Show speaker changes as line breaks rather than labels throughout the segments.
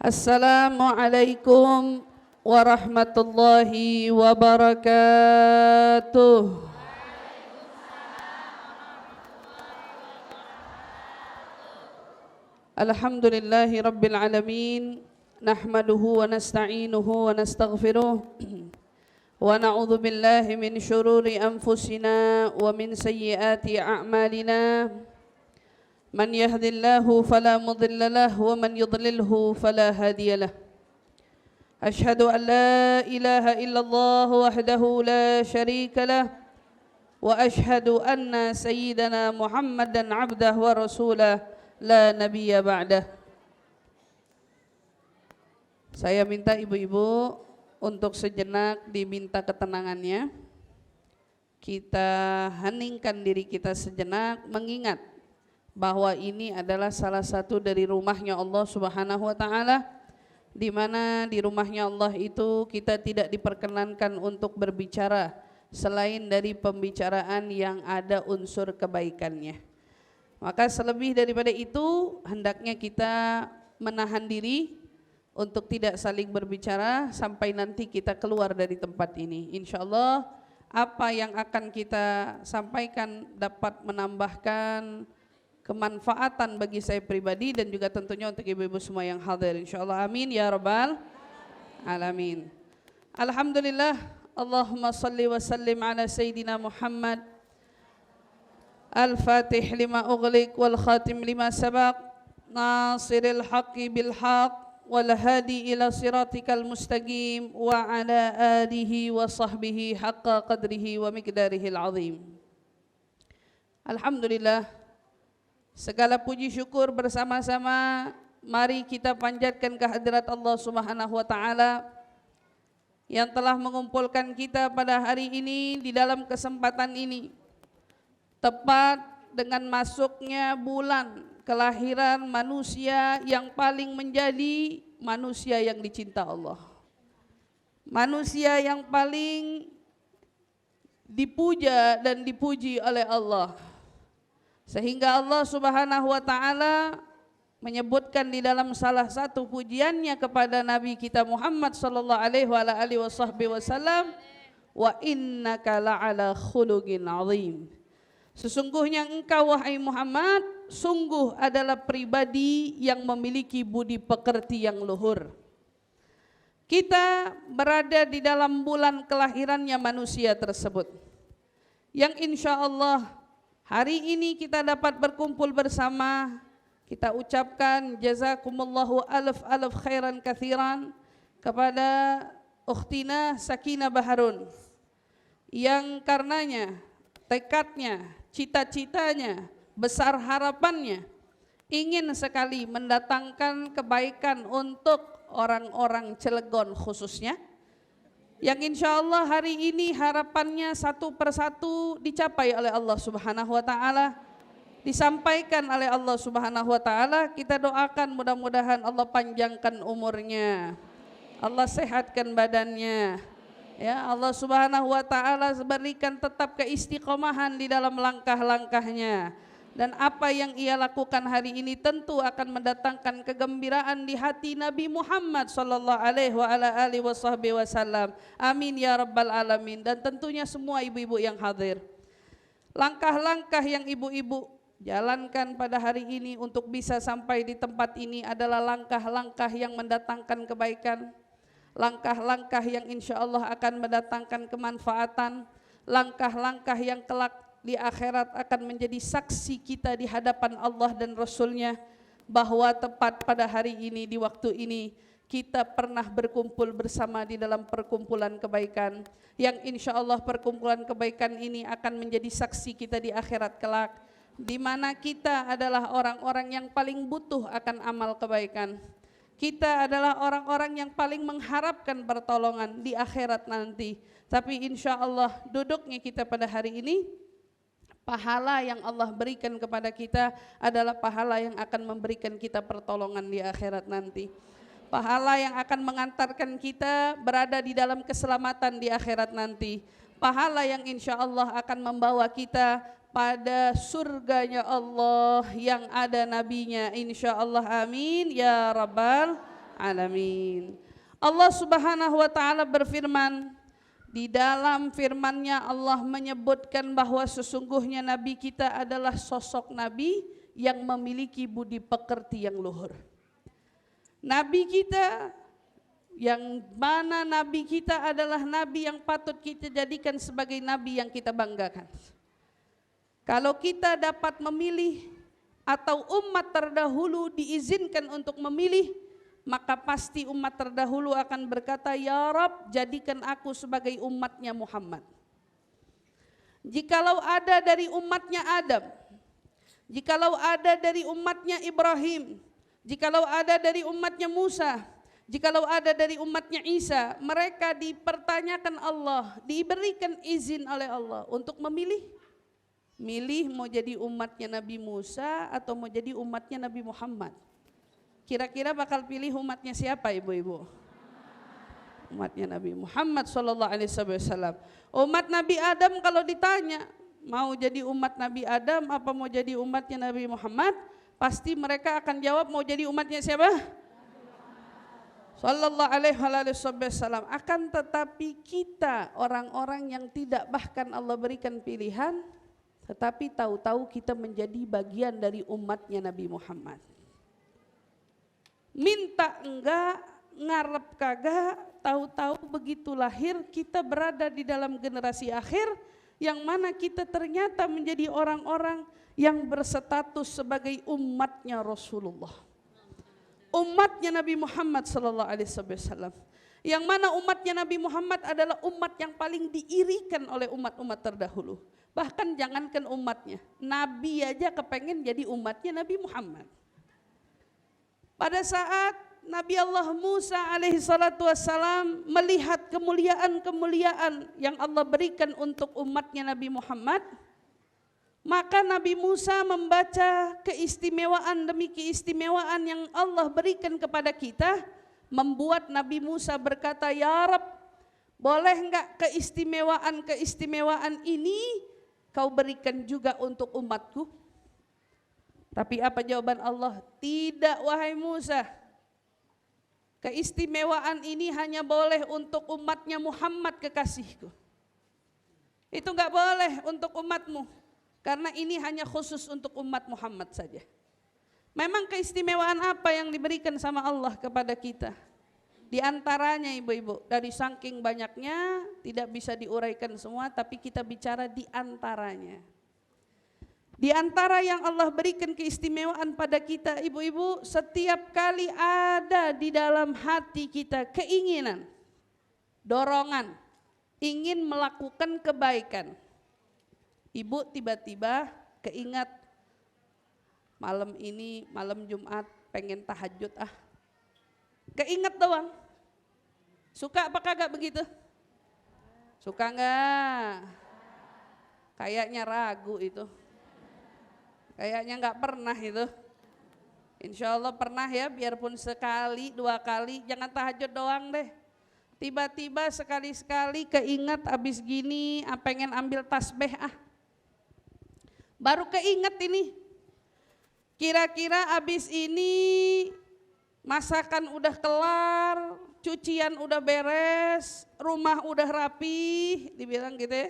Assalamualaikum warahmatullahi wabarakatuh. Alhamdulillahi rabbil alamin. Nahmaduhu wa nasta'inuhu wa nastaghfiruh. Wa na'udzu billahi min syururi anfusina wa min sayyiati a'malina. Man yahdillahu fala mudilla lahu wa man yudlilhu fala hadiya lahu. Ashhadu an la ilaha illallah wahdahu la syarika lah wa ashhadu anna sayyidana Muhammadan abdahu wa rasulah la nabiyya ba'dah. Saya minta ibu-ibu untuk sejenak diminta ketenangannya. Kita heningkan diri kita sejenak mengingat bahwa ini adalah salah satu dari rumahnya Allah Subhanahu wa taala, di mana di rumahnya Allah itu kita tidak diperkenankan untuk berbicara selain dari pembicaraan yang ada unsur kebaikannya. Maka selebih daripada itu hendaknya kita menahan diri untuk tidak saling berbicara sampai nanti kita keluar dari tempat ini. Insyaallah apa yang akan kita sampaikan dapat menambahkan kemanfaatan bagi saya pribadi dan juga tentunya untuk ibu-ibu semua yang hadir, insyaallah. Amin ya rabbal alamin. Alhamdulillah, Allahumma salli wa sallim ala sayyidina Muhammad al-fatih lima ughliq wal khatim lima sabaq nasiril haqqi bil haqq wal hadi ila siratikal mustaqim wa ala alihi wa sahbihi haqqa qadrihi wa miqdarihil azim. Alhamdulillah, segala puji syukur bersama-sama mari kita panjatkan kehadirat Allah Subhanahu wa taala yang telah mengumpulkan kita pada hari ini di dalam kesempatan ini, tepat dengan masuknya bulan kelahiran manusia yang paling menjadi manusia yang dicinta Allah, manusia yang paling dipuja dan dipuji oleh Allah. Sehingga Allah Subhanahu wa taala menyebutkan di dalam salah satu pujiannya kepada Nabi kita Muhammad sallallahu alaihi wasallam, wa innaka la'ala khuluqin azim. Sesungguhnya engkau wahai Muhammad sungguh adalah pribadi yang memiliki budi pekerti yang luhur. Kita berada di dalam bulan kelahirannya manusia tersebut, yang insya Allah hari ini kita dapat berkumpul bersama. Kita ucapkan jazakumullahu alaf khairan kathiran kepada ukhtina Sakinah Baharun, yang karenanya tekadnya, cita-citanya, besar harapannya ingin sekali mendatangkan kebaikan untuk orang-orang Cilegon khususnya, yang insya Allah hari ini harapannya satu persatu dicapai oleh Allah Subhanahu wa taala, disampaikan oleh Allah Subhanahu wa taala. Kita doakan mudah-mudahan Allah panjangkan umurnya, Allah sehatkan badannya, ya Allah Subhanahu wa taala berikan tetap keistiqomahan di dalam langkah-langkahnya. Dan apa yang ia lakukan hari ini tentu akan mendatangkan kegembiraan di hati Nabi Muhammad sallallahu alaihi wasallam. Amin ya rabbal alamin. Dan tentunya semua ibu-ibu yang hadir, langkah-langkah yang ibu-ibu jalankan pada hari ini untuk bisa sampai di tempat ini adalah langkah-langkah yang mendatangkan kebaikan, langkah-langkah yang insya Allah akan mendatangkan kemanfaatan, langkah-langkah yang kelak di akhirat akan menjadi saksi kita di hadapan Allah dan Rasulnya bahwa tepat pada hari ini, di waktu ini kita pernah berkumpul bersama di dalam perkumpulan kebaikan, yang insya Allah perkumpulan kebaikan ini akan menjadi saksi kita di akhirat kelak, di mana kita adalah orang-orang yang paling butuh akan amal kebaikan. Kita adalah orang-orang yang paling mengharapkan pertolongan di akhirat nanti. Tapi insya Allah duduknya kita pada hari ini, pahala yang Allah berikan kepada kita adalah pahala yang akan memberikan kita pertolongan di akhirat nanti. Pahala yang akan mengantarkan kita berada di dalam keselamatan di akhirat nanti. Pahala yang insya Allah akan membawa kita pada surganya Allah yang ada nabinya, insya Allah. Amin ya rabbal alamin. Allah Subhanahu wa taala berfirman, di dalam firman-Nya Allah menyebutkan bahwa sesungguhnya nabi kita adalah sosok nabi yang memiliki budi pekerti yang luhur. Nabi kita yang mana nabi kita adalah nabi yang patut kita jadikan sebagai nabi yang kita banggakan. Kalau kita dapat memilih atau umat terdahulu diizinkan untuk memilih, maka pasti umat terdahulu akan berkata, ya Rab, jadikan aku sebagai umatnya Muhammad. Jikalau ada dari umatnya Adam, jikalau ada dari umatnya Ibrahim, jikalau ada dari umatnya Musa, jikalau ada dari umatnya Isa, mereka dipertanyakan Allah, diberikan izin oleh Allah untuk memilih. Milih mau jadi umatnya Nabi Musa atau mau jadi umatnya Nabi Muhammad. Kira-kira bakal pilih umatnya siapa ibu-ibu? Umatnya Nabi Muhammad SAW. Umat Nabi Adam kalau ditanya mau jadi umat Nabi Adam apa mau jadi umatnya Nabi Muhammad, pasti mereka akan jawab mau jadi umatnya siapa? Sallallahu alaihi wasallam. Akan tetapi kita orang-orang yang tidak bahkan Allah berikan pilihan, tetapi tahu-tahu kita menjadi bagian dari umatnya Nabi Muhammad. Minta enggak, ngarep kagak, tahu-tahu begitu lahir kita berada di dalam generasi akhir yang mana kita ternyata menjadi orang-orang yang berstatus sebagai umatnya Rasulullah. Umatnya Nabi Muhammad sallallahu alaihi wasallam. Yang mana umatnya Nabi Muhammad adalah umat yang paling diirikan oleh umat-umat terdahulu. Bahkan jangankan umatnya, Nabi aja kepengen jadi umatnya Nabi Muhammad. Pada saat Nabi Allah Musa alaihi salatu wassalam melihat kemuliaan-kemuliaan yang Allah berikan untuk umatnya Nabi Muhammad, maka Nabi Musa membaca keistimewaan demi keistimewaan yang Allah berikan kepada kita, membuat Nabi Musa berkata, ya Rab, boleh enggak keistimewaan-keistimewaan ini kau berikan juga untuk umatku? Tapi apa jawaban Allah? Tidak wahai Musa. Keistimewaan ini hanya boleh untuk umatnya Muhammad kekasihku. Itu enggak boleh untuk umatmu. Karena ini hanya khusus untuk umat Muhammad saja. Memang keistimewaan apa yang diberikan sama Allah kepada kita? Di antaranya ibu-ibu, dari saking banyaknya tidak bisa diuraikan semua, tapi kita bicara di antaranya. Di antara yang Allah berikan keistimewaan pada kita ibu-ibu, setiap kali ada di dalam hati kita keinginan, dorongan, ingin melakukan kebaikan. Ibu tiba-tiba keingat malam ini, malam Jumat pengen tahajud keinget doang. Suka apa kagak begitu? Suka enggak? Kayaknya ragu itu. Kayaknya enggak pernah itu. Insya Allah pernah ya, biarpun sekali, 2 kali, jangan tahajud doang deh. Tiba-tiba sekali-sekali keinget abis gini, pengen ambil tasbih Baru keinget ini. Kira-kira abis ini masakan udah kelar, cucian udah beres, rumah udah rapi, dibilang gitu ya.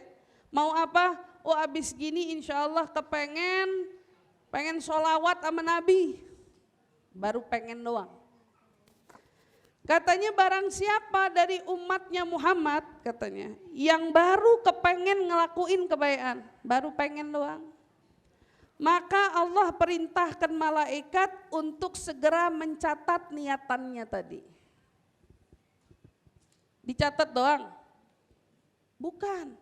Mau apa? Oh abis gini insya Allah pengen sholawat sama Nabi. Baru pengen doang. Katanya barang siapa dari umatnya Muhammad katanya yang baru kepengen ngelakuin kebaikan, baru pengen doang. Maka Allah perintahkan malaikat untuk segera mencatat niatannya tadi. Dicatat doang? Bukan.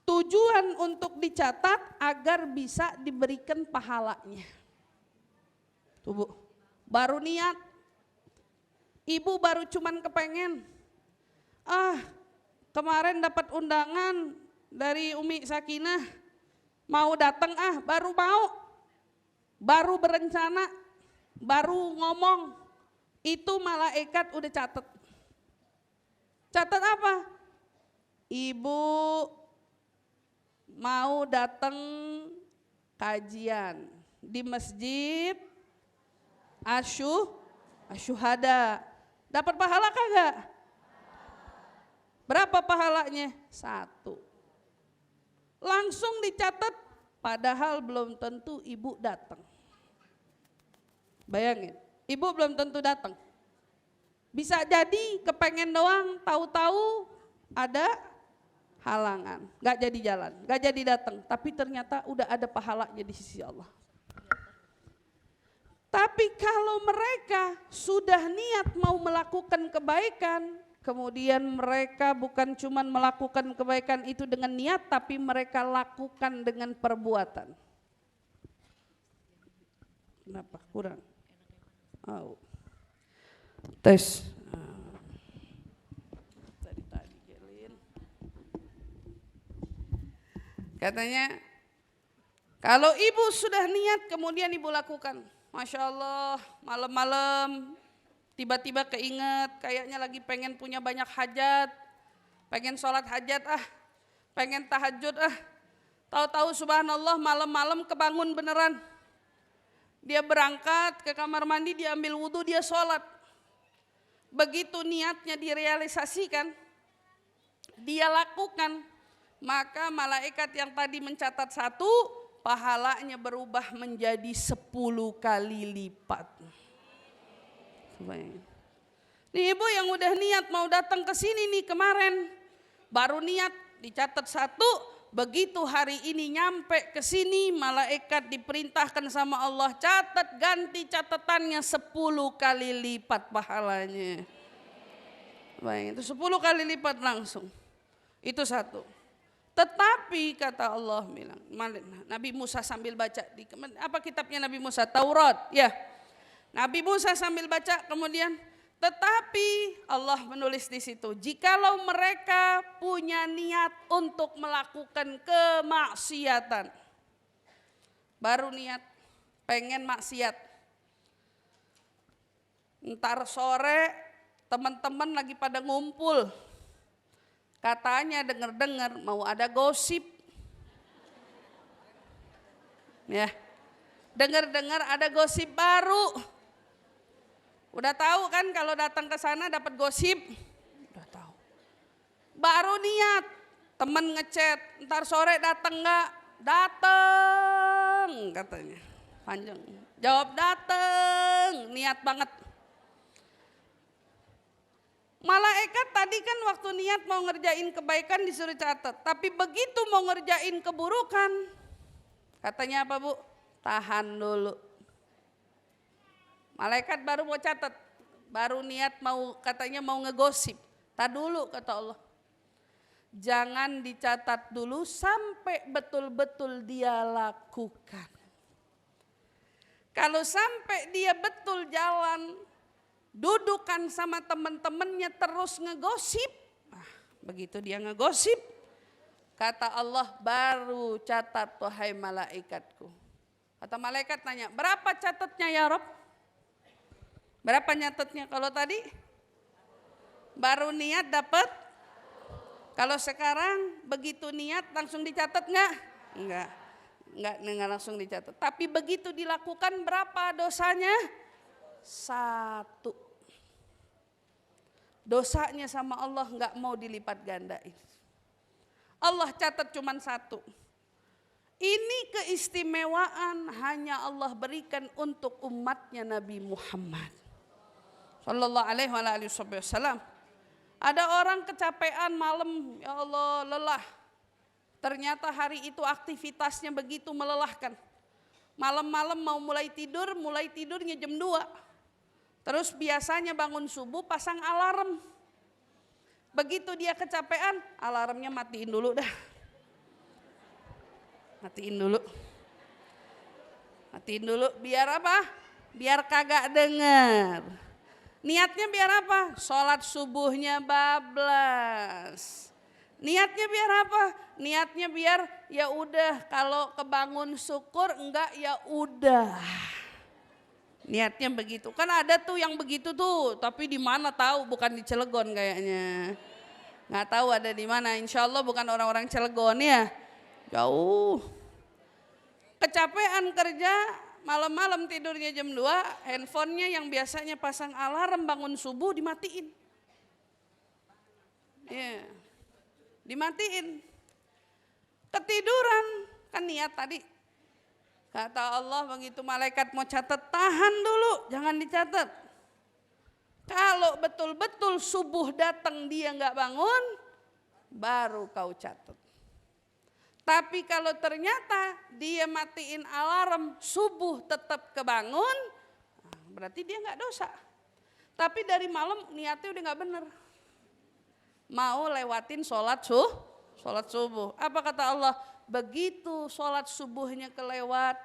Tujuan untuk dicatat agar bisa diberikan pahalanya. Tuh Bu, baru niat. Ibu baru cuman kepengen. Kemarin dapat undangan dari Umi Sakinah. Mau datang baru mau, baru berencana, baru ngomong, itu malaikat udah catat. Catat apa? Ibu mau datang kajian di masjid Asyuhada. Dapat pahala kagak? Berapa pahalanya? 1. Langsung dicatat, padahal belum tentu ibu datang. Bayangin, ibu belum tentu datang. Bisa jadi kepengen doang, tahu-tahu ada halangan, gak jadi jalan, gak jadi datang. Tapi ternyata udah ada pahalanya di sisi Allah. Tapi kalau mereka sudah niat mau melakukan kebaikan, kemudian mereka bukan cuma melakukan kebaikan itu dengan niat, tapi mereka lakukan dengan perbuatan. Kenapa? Kurang? Oh. Tes. Katanya, kalau ibu sudah niat kemudian ibu lakukan. Masya Allah, malam-malam tiba-tiba keinget kayaknya lagi pengen punya banyak hajat, pengen sholat hajat pengen tahajud tahu-tahu subhanallah malam-malam kebangun beneran. Dia berangkat ke kamar mandi, dia ambil wudhu, dia sholat. Begitu niatnya direalisasikan, dia lakukan, maka malaikat yang tadi mencatat 1, pahalanya berubah menjadi 10 kali lipat. Nih ibu yang udah niat mau datang ke sini nih kemarin, baru niat dicatat 1, begitu hari ini nyampe ke sini malaikat diperintahkan sama Allah catat, ganti catatannya 10 kali lipat pahalanya. Baik, itu 10 kali lipat langsung. Itu 1. Tetapi kata Allah bilang, Nabi Musa sambil baca di apa kitabnya Nabi Musa, Taurat, ya. Nabi Musa sambil baca kemudian, tetapi Allah menulis di situ, jikalau mereka punya niat untuk melakukan kemaksiatan, baru niat pengen maksiat, ntar sore teman-teman lagi pada ngumpul, katanya dengar-dengar mau ada gosip, ya, dengar-dengar ada gosip baru. Udah tahu kan kalau datang ke sana dapat gosip, udah tahu. Baru niat, temen ngechat, ntar sore datang nggak? Dateng katanya, panjang. Jawab dateng, niat banget. Malaikat tadi kan waktu niat mau ngerjain kebaikan disuruh catat, tapi begitu mau ngerjain keburukan, katanya apa Bu? Tahan dulu. Malaikat baru mau catat, baru niat mau katanya mau ngegosip, tak dulu kata Allah. Jangan dicatat dulu sampai betul-betul dia lakukan. Kalau sampai dia betul jalan, dudukan sama teman-temannya terus ngegosip, begitu dia ngegosip, kata Allah baru catat wahai malaikatku. Kata malaikat nanya, berapa catatnya ya Rob? Berapa nyatetnya? Kalau tadi baru niat dapat, kalau sekarang begitu niat langsung dicatat nggak? Enggak langsung dicatat. Tapi begitu dilakukan berapa dosanya? 1. Dosanya sama Allah nggak mau dilipat gandain. Allah catat cuma 1. Ini keistimewaan hanya Allah berikan untuk umatnya Nabi Muhammad Sallallahu alaihi wasallam. Ada orang kecapean malam, ya Allah lelah. Ternyata hari itu aktivitasnya begitu melelahkan. Malam-malam mau mulai tidurnya jam 2. Terus biasanya bangun subuh pasang alarm. Begitu dia kecapean, alarmnya matiin dulu dah. Matiin dulu, biar apa? Biar kagak dengar. Niatnya biar apa? Sholat subuhnya bablas. Niatnya biar apa? Niatnya biar ya udah kalau kebangun syukur, enggak ya udah. Niatnya begitu. Kan ada tuh yang begitu tuh, tapi di mana tahu, bukan di Cilegon kayaknya. Nggak tahu ada di mana. Insya Allah bukan orang-orang Cilegon ya. Jauh. Kecapean kerja, malam-malam tidurnya jam 2, handphonenya yang biasanya pasang alarm bangun subuh dimatiin. Ya, dimatiin. Ketiduran, kan niat tadi. Kata Allah begitu malaikat mau catat, tahan dulu, jangan dicatat. Kalau betul-betul subuh datang dia nggak bangun, baru kau catat. Tapi kalau ternyata dia matiin alarm, subuh tetap kebangun, berarti dia nggak dosa. Tapi dari malam niatnya udah nggak bener. Mau lewatin sholat subuh. Apa kata Allah? Begitu sholat subuhnya kelewat,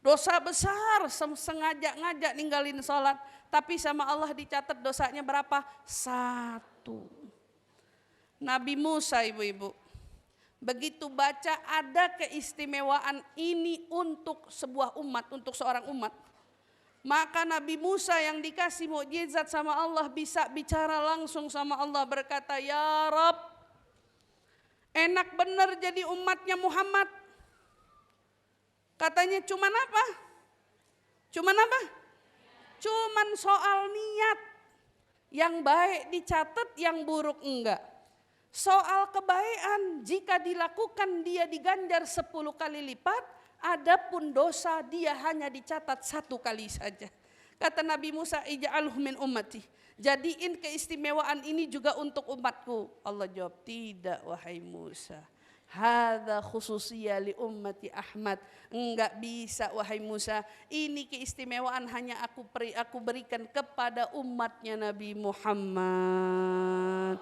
dosa besar, sengaja ninggalin sholat. Tapi sama Allah dicatat dosanya berapa? 1. Nabi Musa ibu-ibu, begitu baca ada keistimewaan ini untuk sebuah umat, untuk seorang umat. Maka Nabi Musa yang dikasih mukjizat sama Allah bisa bicara langsung sama Allah, berkata, ya Rabb, enak bener jadi umatnya Muhammad. Katanya cuman apa? Cuman soal niat. Yang baik dicatat, yang buruk enggak. Soal kebaikan, jika dilakukan dia diganjar 10 kali lipat. Adapun dosa dia hanya dicatat 1 kali saja. Kata Nabi Musa, ij'alhu min ummati. Jadiin keistimewaan ini juga untuk umatku. Allah jawab, tidak wahai Musa. Hadza khususiyya li ummati Ahmad. Enggak bisa wahai Musa. Ini keistimewaan hanya aku berikan kepada umatnya Nabi Muhammad.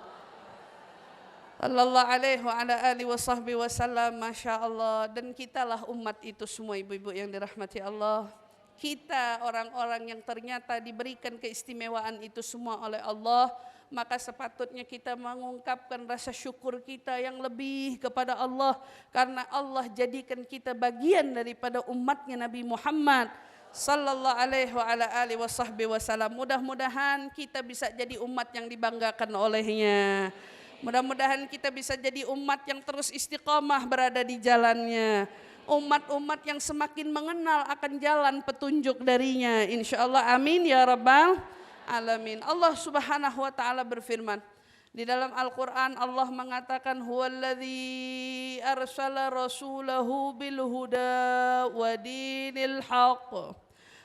Sallallahu alaihi wa ala alihi wa sahbihi wasallam. Masya Allah. Dan kitalah umat itu semua ibu-ibu yang dirahmati Allah. Kita orang-orang yang ternyata diberikan keistimewaan itu semua oleh Allah. Maka sepatutnya kita mengungkapkan rasa syukur kita yang lebih kepada Allah. Karena Allah jadikan kita bagian daripada umatnya Nabi Muhammad Sallallahu alaihi wa ala alihi wa sahbihi wasallam. Mudah-mudahan kita bisa jadi umat yang dibanggakan olehnya. Mudah-mudahan kita bisa jadi umat yang terus istiqamah berada di jalannya. Umat-umat yang semakin mengenal akan jalan petunjuk darinya. InsyaAllah amin ya rabbal alamin. Allah subhanahu wa ta'ala berfirman. Di dalam Al-Quran Allah mengatakan huwallazi arsala rasulahu bil huda wa dinil haqq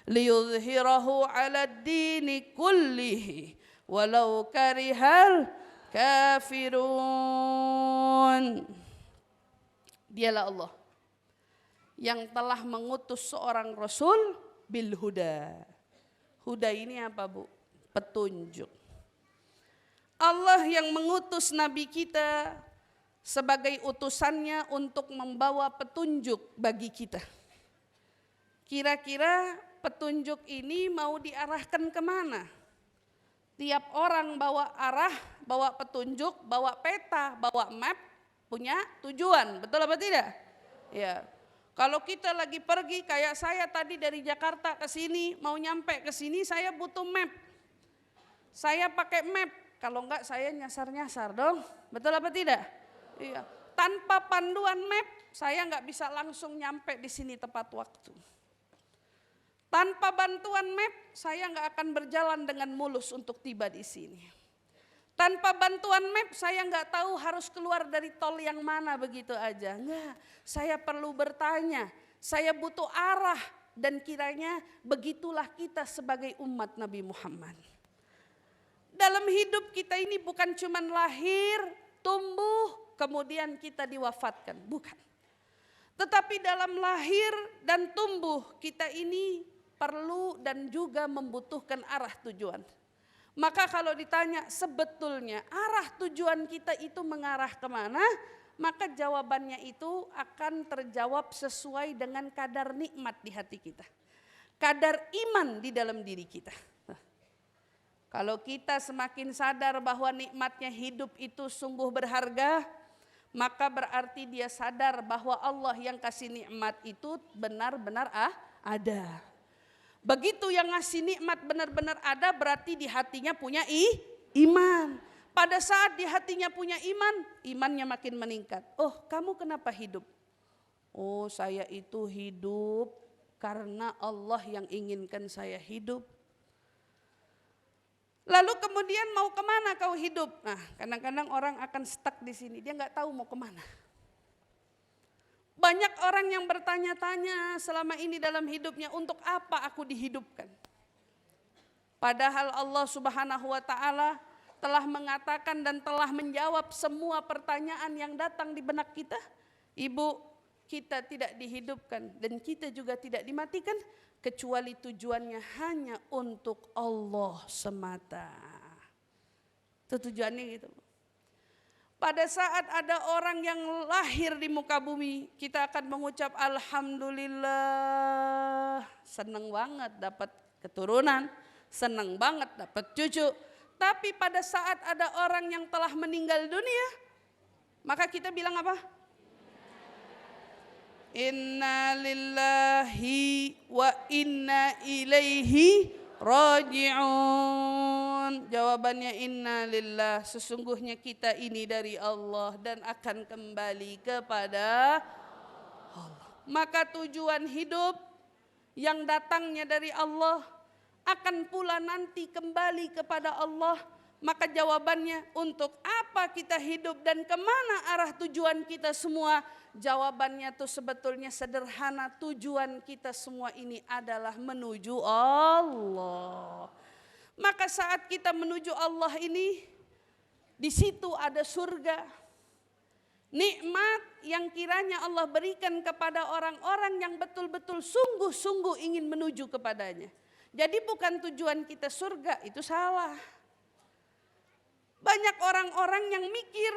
liyudhhirahu ala dini kullihi walau karihal kafirun. Dialah Allah yang telah mengutus seorang rasul bil huda. Huda ini apa bu? Petunjuk. Allah yang mengutus Nabi kita sebagai utusannya untuk membawa petunjuk bagi kita. Kira-kira petunjuk ini mau diarahkan kemana? Tiap orang bawa arah, bawa petunjuk, bawa peta, bawa map, punya tujuan. Betul apa tidak? Ya. Kalau kita lagi pergi kayak saya tadi dari Jakarta ke sini, mau nyampe ke sini saya butuh map. Saya pakai map, kalau enggak saya nyasar-nyasar dong. Betul apa tidak? Iya. Tanpa panduan map, saya enggak bisa langsung nyampe di sini tepat waktu. Tanpa bantuan map, saya nggak akan berjalan dengan mulus untuk tiba di sini. Tanpa bantuan map, saya nggak tahu harus keluar dari tol yang mana begitu aja. Nggak, saya perlu bertanya, saya butuh arah. Dan kiranya begitulah kita sebagai umat Nabi Muhammad. Dalam hidup kita ini bukan cuma lahir, tumbuh, kemudian kita diwafatkan. Bukan. Tetapi dalam lahir dan tumbuh kita ini perlu dan juga membutuhkan arah tujuan. Maka kalau ditanya sebetulnya arah tujuan kita itu mengarah kemana, maka jawabannya itu akan terjawab sesuai dengan kadar nikmat di hati kita. Kadar iman di dalam diri kita. Kalau kita semakin sadar bahwa nikmatnya hidup itu sungguh berharga, maka berarti dia sadar bahwa Allah yang kasih nikmat itu benar-benar ada. Begitu yang ngasih nikmat benar-benar ada, berarti di hatinya punya iman. Pada saat di hatinya punya iman, imannya makin meningkat. Oh, kamu kenapa hidup? Oh, saya itu hidup Karena Allah yang inginkan saya hidup. Lalu kemudian mau kemana kau hidup? Nah, kadang-kadang orang akan stuck di sini, dia nggak tahu mau kemana. Banyak orang yang bertanya-tanya selama ini dalam hidupnya, untuk apa aku dihidupkan? Padahal Allah Subhanahu wa Ta'ala telah mengatakan dan telah menjawab semua pertanyaan yang datang di benak kita. Ibu, kita tidak dihidupkan dan kita juga tidak dimatikan kecuali tujuannya hanya untuk Allah semata. Itu tujuannya gitu. Pada saat ada orang yang lahir di muka bumi, kita akan mengucap alhamdulillah. Senang banget dapat keturunan, senang banget dapat cucu. Tapi pada saat ada orang yang telah meninggal dunia, maka kita bilang apa? Inna lillahi wa inna ilaihi raji'un. Jawabannya inna lillah, sesungguhnya kita ini dari Allah dan akan kembali kepada Allah. Maka tujuan hidup yang datangnya dari Allah akan pula nanti kembali kepada Allah. Maka jawabannya, untuk apa kita hidup dan kemana arah tujuan kita semua? Jawabannya tuh sebetulnya sederhana, tujuan kita semua ini adalah menuju Allah. Maka saat kita menuju Allah ini, di situ ada surga. Nikmat yang kiranya Allah berikan kepada orang-orang yang betul-betul sungguh-sungguh ingin menuju kepadanya. Jadi bukan tujuan kita surga, itu salah. Banyak orang-orang yang mikir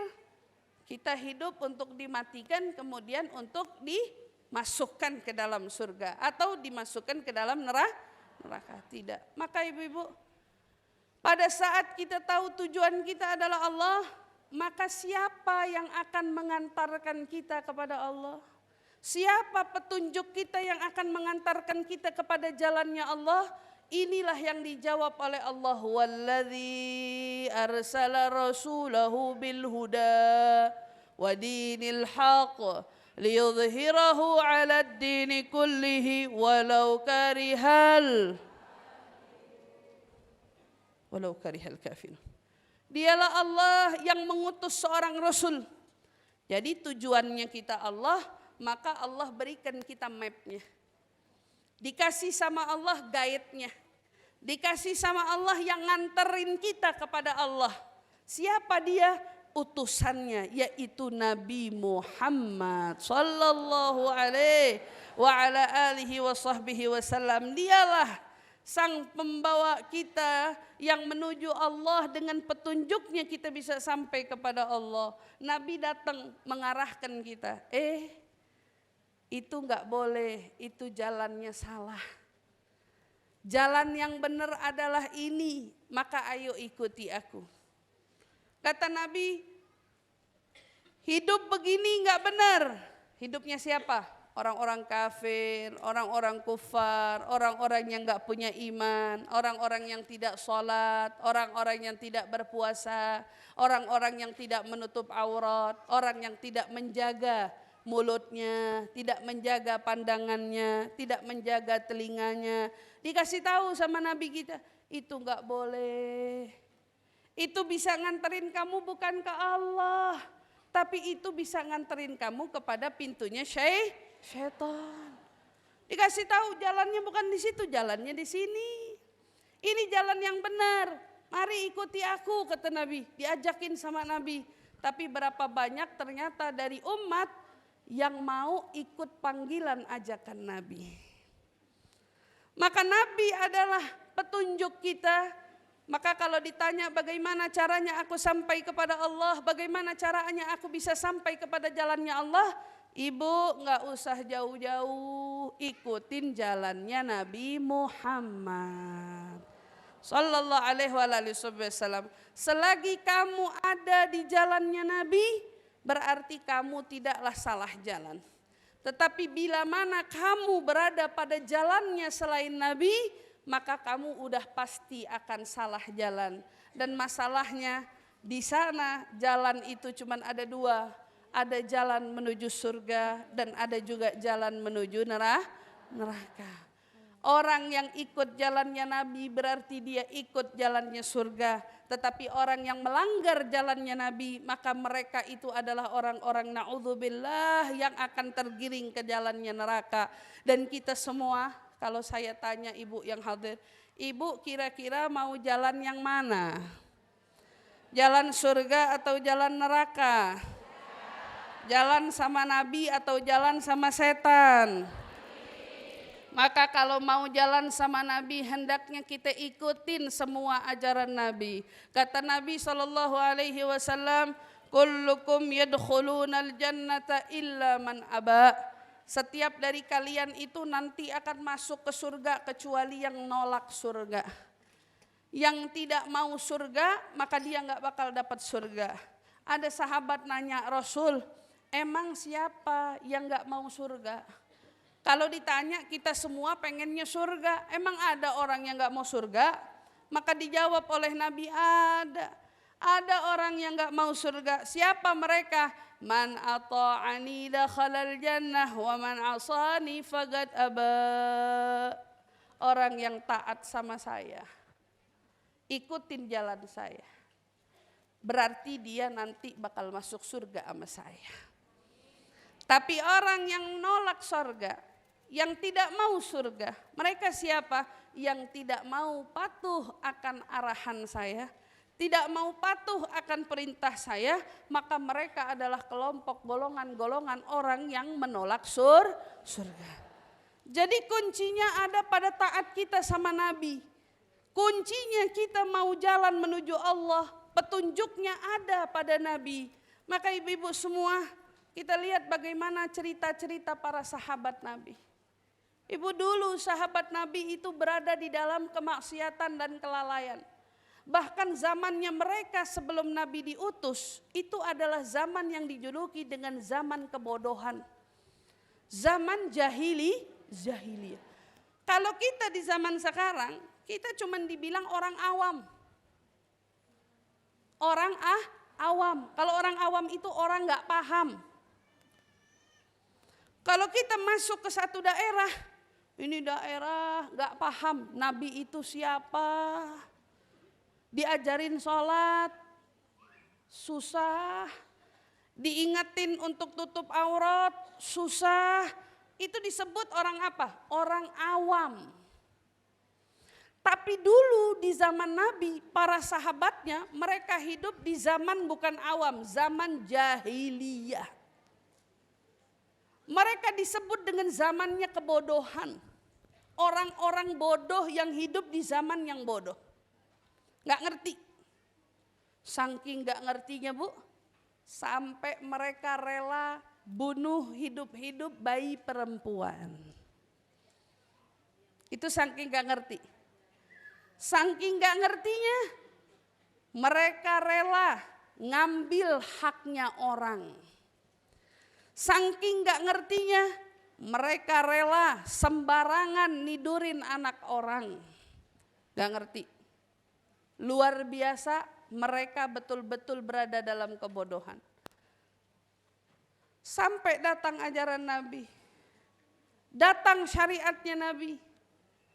kita hidup untuk dimatikan kemudian untuk dimasukkan ke dalam surga atau dimasukkan ke dalam neraka. Tidak. Maka ibu-ibu, pada saat kita tahu tujuan kita adalah Allah, maka siapa yang akan mengantarkan kita kepada Allah? Siapa petunjuk kita yang akan mengantarkan kita kepada jalannya Allah? Inilah yang dijawab oleh Allah. Walladzi arsala rasulahu bil huda wa dinil haqq liyudhhirahu 'ala ad-dini kullihi walau karihal kafirun. Dialah Allah yang mengutus seorang rasul. Jadi tujuannya kita Allah, maka Allah berikan kita mapnya. Dikasih sama Allah guide-nya. Dikasih sama Allah yang nganterin kita kepada Allah. Siapa dia? Utusannya, yaitu Nabi Muhammad sallallahu alaihi wa ala alihi wa sahbihi wasallam. Dialah sang pembawa kita yang menuju Allah, dengan petunjuknya kita bisa sampai kepada Allah. Nabi datang mengarahkan kita. Itu enggak boleh, itu jalannya salah. Jalan yang benar adalah ini, maka ayo ikuti aku. Kata Nabi, hidup begini enggak benar. Hidupnya siapa? Orang-orang kafir, orang-orang kufar, orang-orang yang enggak punya iman, orang-orang yang tidak sholat, orang-orang yang tidak berpuasa, orang-orang yang tidak menutup aurat, orang yang tidak menjaga mulutnya, tidak menjaga pandangannya, tidak menjaga telinganya. Dikasih tahu sama Nabi kita, itu enggak boleh. Itu bisa nganterin kamu bukan ke Allah, tapi itu bisa nganterin kamu kepada pintunya syaitan. Dikasih tahu jalannya bukan di situ, jalannya di sini. Ini jalan yang benar. Mari ikuti aku, kata Nabi. Diajakin sama Nabi. Tapi berapa banyak ternyata dari umat yang mau ikut panggilan ajakan Nabi. Maka Nabi adalah petunjuk kita. Maka kalau ditanya bagaimana caranya aku sampai kepada Allah, bagaimana caranya aku bisa sampai kepada jalannya Allah, ibu enggak usah jauh-jauh, ikutin jalannya Nabi Muhammad sallallahu alaihi wasallam. Selagi kamu ada di jalannya Nabi, berarti kamu tidaklah salah jalan. Tetapi bila mana kamu berada pada jalannya selain Nabi, maka kamu udah pasti akan salah jalan. Dan masalahnya di sana jalan itu cuma ada dua. Ada jalan menuju surga dan ada juga jalan menuju neraka. Orang yang ikut jalannya Nabi berarti dia ikut jalannya surga. Tetapi orang yang melanggar jalannya Nabi, maka mereka itu adalah orang-orang na'udzubillah yang akan tergiring ke jalannya neraka. Dan kita semua, kalau saya tanya ibu yang hadir, ibu kira-kira mau jalan yang mana? Jalan surga atau jalan neraka? Jalan sama Nabi atau jalan sama setan? Maka kalau mau jalan sama Nabi, hendaknya kita ikutin semua ajaran Nabi. Kata Nabi SAW, kullukum yadkhulunal jannata illa man aba. Setiap dari kalian itu nanti akan masuk ke surga kecuali yang nolak surga. Yang tidak mau surga, maka dia gak bakal dapat surga. Ada sahabat nanya Rasul, emang siapa yang gak mau surga? Kalau ditanya kita semua pengennya surga, emang ada orang yang gak mau surga? Maka dijawab oleh Nabi, ada orang yang gak mau surga. Siapa mereka? Man ata'ani dakhalal jannah wa man asani faqad aba. Orang yang taat sama saya, ikutin jalan saya, berarti dia nanti bakal masuk surga sama saya. Tapi orang yang nolak surga, yang tidak mau surga, mereka siapa? Yang tidak mau patuh akan arahan saya, tidak mau patuh akan perintah saya, maka mereka adalah kelompok golongan-golongan orang yang menolak surga. Jadi kuncinya ada pada taat kita sama Nabi. Kuncinya kita mau jalan menuju Allah, petunjuknya ada pada Nabi. Maka ibu-ibu semua, kita lihat bagaimana cerita-cerita para sahabat Nabi. Ibu, dulu sahabat Nabi itu berada di dalam kemaksiatan dan kelalaian. Bahkan zamannya mereka sebelum Nabi diutus, itu adalah zaman yang dijuluki dengan zaman kebodohan. Zaman jahiliyah. Kalau kita di zaman sekarang, kita cuma dibilang orang awam. Orang awam. Kalau orang awam itu orang gak paham. Kalau kita masuk ke satu daerah, ini daerah gak paham Nabi itu siapa, diajarin sholat, susah, diingetin untuk tutup aurat, susah. Itu disebut orang apa? Orang awam. Tapi dulu di zaman Nabi, para sahabatnya mereka hidup di zaman bukan awam, zaman jahiliyah. Mereka disebut dengan zamannya kebodohan. Orang-orang bodoh yang hidup di zaman yang bodoh. Gak ngerti. Saking gak ngertinya Bu, sampai mereka rela bunuh hidup-hidup bayi perempuan. Itu saking gak ngerti. Saking gak ngertinya, mereka rela ngambil haknya orang. Saking gak ngertinya, mereka rela sembarangan nidurin anak orang. Gak ngerti. Luar biasa, mereka betul-betul berada dalam kebodohan. Sampai datang ajaran Nabi, datang syariatnya Nabi,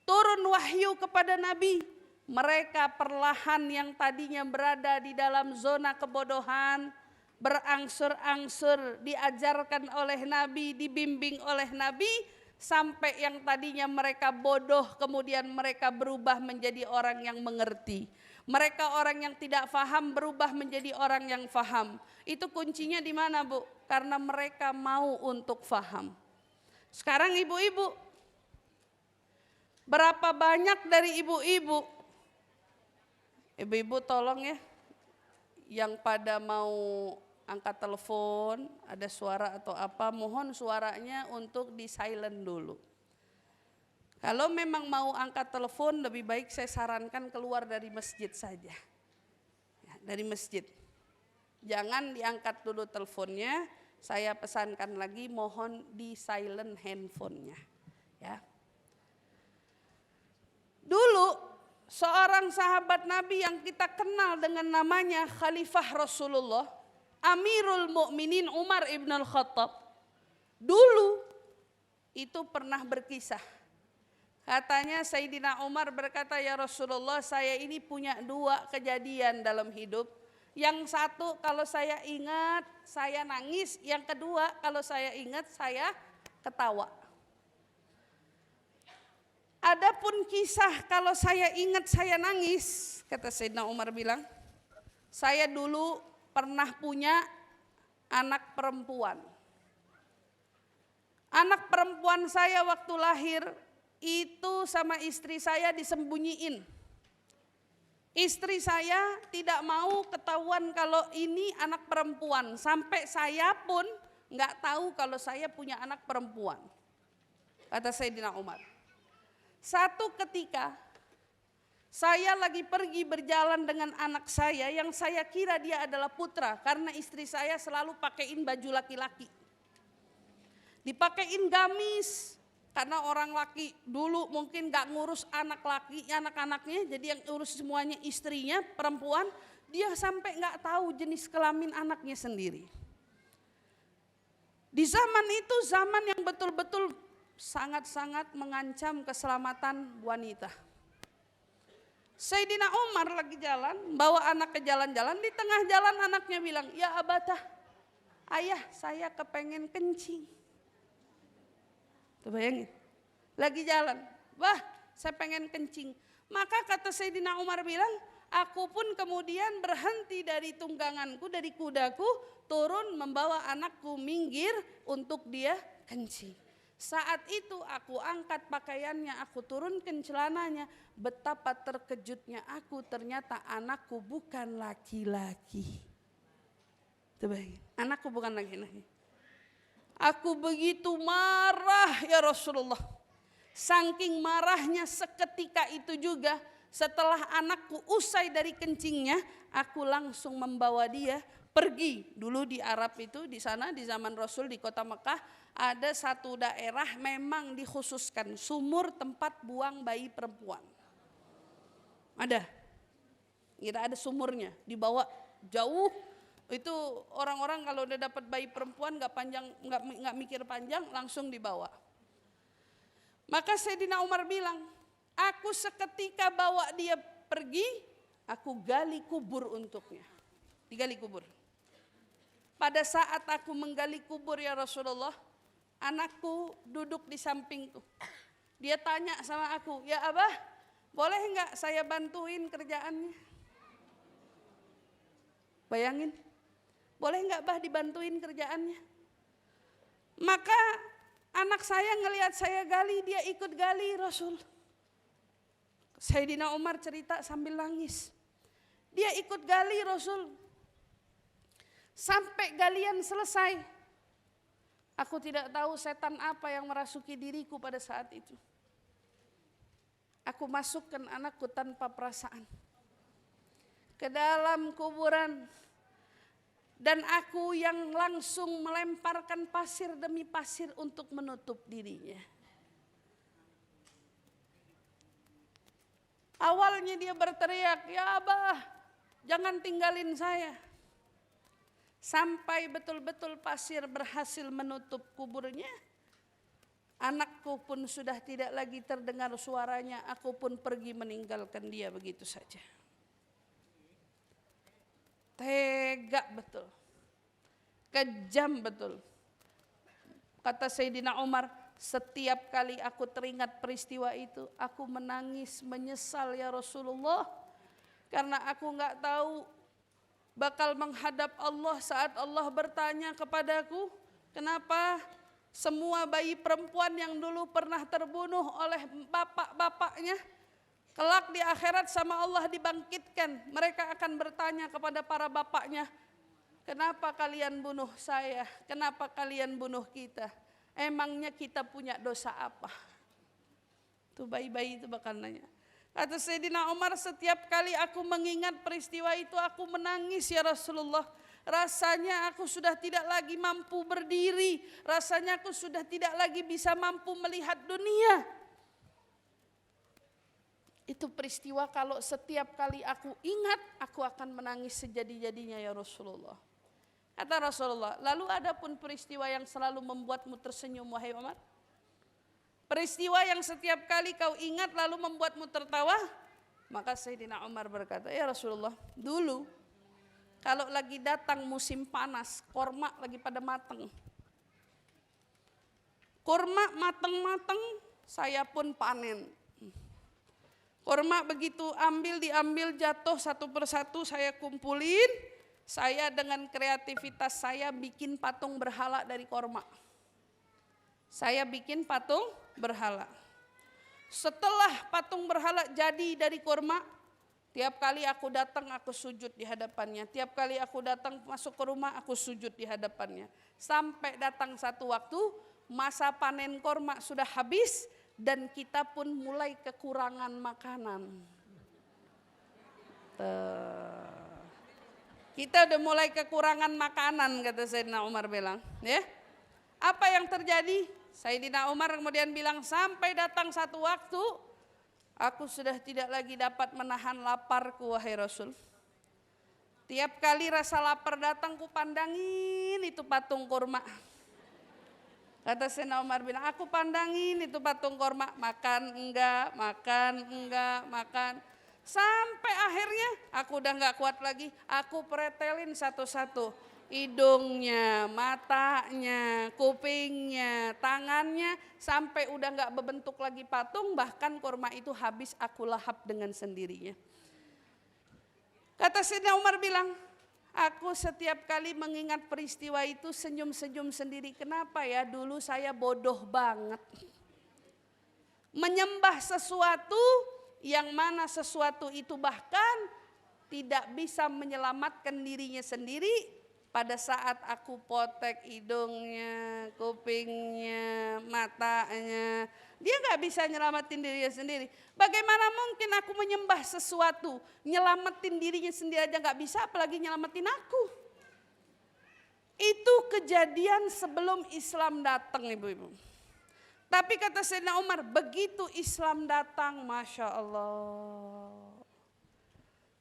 turun wahyu kepada Nabi. Mereka perlahan yang tadinya berada di dalam zona kebodohan, berangsur-angsur diajarkan oleh Nabi, dibimbing oleh Nabi, sampai yang tadinya mereka bodoh kemudian mereka berubah menjadi orang yang mengerti. Mereka orang yang tidak faham berubah menjadi orang yang faham. Itu kuncinya di mana Bu? Karena mereka mau untuk faham. Sekarang ibu-ibu, berapa banyak dari ibu-ibu tolong ya, yang pada mau angkat telepon, ada suara atau apa, mohon suaranya untuk di silent dulu. Kalau memang mau angkat telepon, lebih baik saya sarankan keluar dari masjid saja. Ya, dari masjid. Jangan diangkat dulu teleponnya, saya pesankan lagi mohon di silent handphonenya. Ya. Dulu seorang sahabat Nabi yang kita kenal dengan namanya Khalifah Rasulullah, Amirul Mukminin Umar ibn al-Khattab. Dulu itu pernah berkisah. Katanya Sayyidina Umar berkata, ya Rasulullah, saya ini punya 2 kejadian dalam hidup. Yang satu kalau saya ingat saya nangis, yang kedua kalau saya ingat saya ketawa. Adapun kisah kalau saya ingat saya nangis, kata Sayyidina Umar bilang, saya dulu pernah punya anak perempuan. Anak perempuan saya waktu lahir itu sama istri saya disembunyiin. Istri saya tidak mau ketahuan kalau ini anak perempuan, sampai saya pun nggak tahu kalau saya punya anak perempuan, kata Sayyidina Umar. Satu ketika saya lagi pergi berjalan dengan anak saya yang saya kira dia adalah putra, karena istri saya selalu pakaiin baju laki-laki, dipakein gamis, karena orang laki dulu mungkin gak ngurus anak-anaknya, jadi yang urus semuanya istrinya perempuan. Dia sampai gak tahu jenis kelamin anaknya sendiri. Di zaman itu zaman yang betul-betul sangat-sangat mengancam keselamatan wanita. Sayyidina Umar lagi jalan, bawa anak ke jalan-jalan, di tengah jalan anaknya bilang, ya Abatah, ayah saya kepengen kencing. Tuh bayangin, lagi jalan, wah saya pengen kencing. Maka kata Sayyidina Umar bilang, aku pun kemudian berhenti dari tungganganku, dari kudaku, turun membawa anakku minggir untuk dia kencing. Saat itu aku angkat pakaiannya, aku turunkan celananya. Betapa terkejutnya aku, ternyata anakku bukan laki-laki. Tuh bayangin, anakku bukan laki-laki. Aku begitu marah ya Rasulullah. Saking marahnya seketika itu juga, setelah anakku usai dari kencingnya, aku langsung membawa dia pergi. Dulu di Arab itu, di sana di zaman Rasul di kota Mekah, ada satu daerah memang dikhususkan sumur tempat buang bayi perempuan. Ada, kita ada sumurnya, dibawa jauh. Itu orang-orang kalau udah dapat bayi perempuan nggak mikir panjang, langsung dibawa. Maka Sayyidina Umar bilang, aku seketika bawa dia pergi, aku gali kubur untuknya. Digali kubur. Pada saat aku menggali kubur ya Rasulullah, anakku duduk di sampingku. Dia tanya sama aku, ya Abah, boleh nggak saya bantuin kerjaannya? Bayangin. Boleh nggak Bah dibantuin kerjaannya? Maka anak saya ngelihat saya gali, dia ikut gali Rasul. Sayyidina Umar cerita sambil nangis. Dia ikut gali Rasul. Sampai galian selesai. Aku tidak tahu setan apa yang merasuki diriku pada saat itu. Aku masukkan anakku tanpa perasaan ke dalam kuburan. Dan aku yang langsung melemparkan pasir demi pasir untuk menutup dirinya. Awalnya dia berteriak, ya Abah, jangan tinggalin saya. Sampai betul-betul pasir berhasil menutup kuburnya. Anakku pun sudah tidak lagi terdengar suaranya. Aku pun pergi meninggalkan dia begitu saja. Tega betul, kejam betul. Kata Sayyidina Umar, setiap kali aku teringat peristiwa itu, aku menangis menyesal ya Rasulullah. Karena aku gak tahu bakal menghadap Allah saat Allah bertanya kepadaku, kenapa semua bayi perempuan yang dulu pernah terbunuh oleh bapak-bapaknya, kelak di akhirat sama Allah dibangkitkan. Mereka akan bertanya kepada para bapaknya, kenapa kalian bunuh saya? Kenapa kalian bunuh kita? Emangnya kita punya dosa apa? Tuh bayi-bayi itu bakal nanya. Kata Sayyidina Umar, setiap kali aku mengingat peristiwa itu aku menangis ya Rasulullah. Rasanya aku sudah tidak lagi mampu berdiri. Rasanya aku sudah tidak lagi bisa mampu melihat dunia. Itu peristiwa kalau setiap kali aku ingat, aku akan menangis sejadi-jadinya ya Rasulullah. Kata Rasulullah, lalu ada pun peristiwa yang selalu membuatmu tersenyum wahai Umar? Peristiwa yang setiap kali kau ingat lalu membuatmu tertawa. Maka Sayyidina Umar berkata, ya Rasulullah, dulu kalau lagi datang musim panas, korma lagi pada mateng. Korma mateng-mateng, saya pun panen. Korma begitu diambil jatuh satu persatu, saya kumpulin. Saya dengan kreativitas saya bikin patung berhala dari korma. Saya bikin patung berhala. Setelah patung berhala jadi dari korma, tiap kali aku datang aku sujud di hadapannya. Tiap kali aku datang masuk ke rumah aku sujud di hadapannya. Sampai datang satu waktu masa panen korma sudah habis dan kita pun mulai kekurangan makanan. Kita udah mulai kekurangan makanan, kata Sayyidina Umar bilang. Ya, apa yang terjadi? Sayyidina Umar kemudian bilang, sampai datang satu waktu aku sudah tidak lagi dapat menahan laparku wahai Rasul. Tiap kali rasa lapar datang ku pandangin itu patung kurma. Kata Sayyidina Umar bilang, aku pandangin itu patung kurma, makan enggak, makan. Sampai akhirnya aku udah enggak kuat lagi, aku pretelin satu-satu. Hidungnya, matanya, kupingnya, tangannya, sampai udah enggak berbentuk lagi patung, bahkan kurma itu habis aku lahap dengan sendirinya. Kata Sayyidina Umar bilang, aku setiap kali mengingat peristiwa itu senyum-senyum sendiri. Kenapa ya, dulu saya bodoh banget. Menyembah sesuatu yang mana sesuatu itu bahkan tidak bisa menyelamatkan dirinya sendiri. Pada saat aku potek hidungnya, kupingnya, matanya, dia gak bisa nyelamatin dirinya sendiri. Bagaimana mungkin aku menyembah sesuatu, nyelamatin dirinya sendiri aja gak bisa, apalagi nyelamatin aku. Itu kejadian sebelum Islam datang, ibu-ibu. Tapi kata Sayyidina Umar, begitu Islam datang, Masya Allah,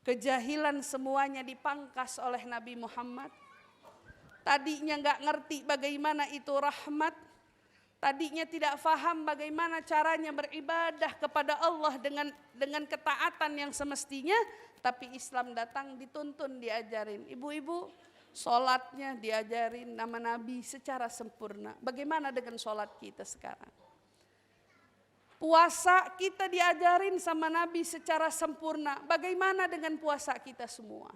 kejahilan semuanya dipangkas oleh Nabi Muhammad. Tadinya gak ngerti bagaimana itu rahmat. Tadinya tidak faham bagaimana caranya beribadah kepada Allah dengan ketaatan yang semestinya. Tapi Islam datang, dituntun, diajarin. Ibu-ibu, sholatnya diajarin nama Nabi secara sempurna. Bagaimana dengan sholat kita sekarang? Puasa kita diajarin sama Nabi secara sempurna. Bagaimana dengan puasa kita semua?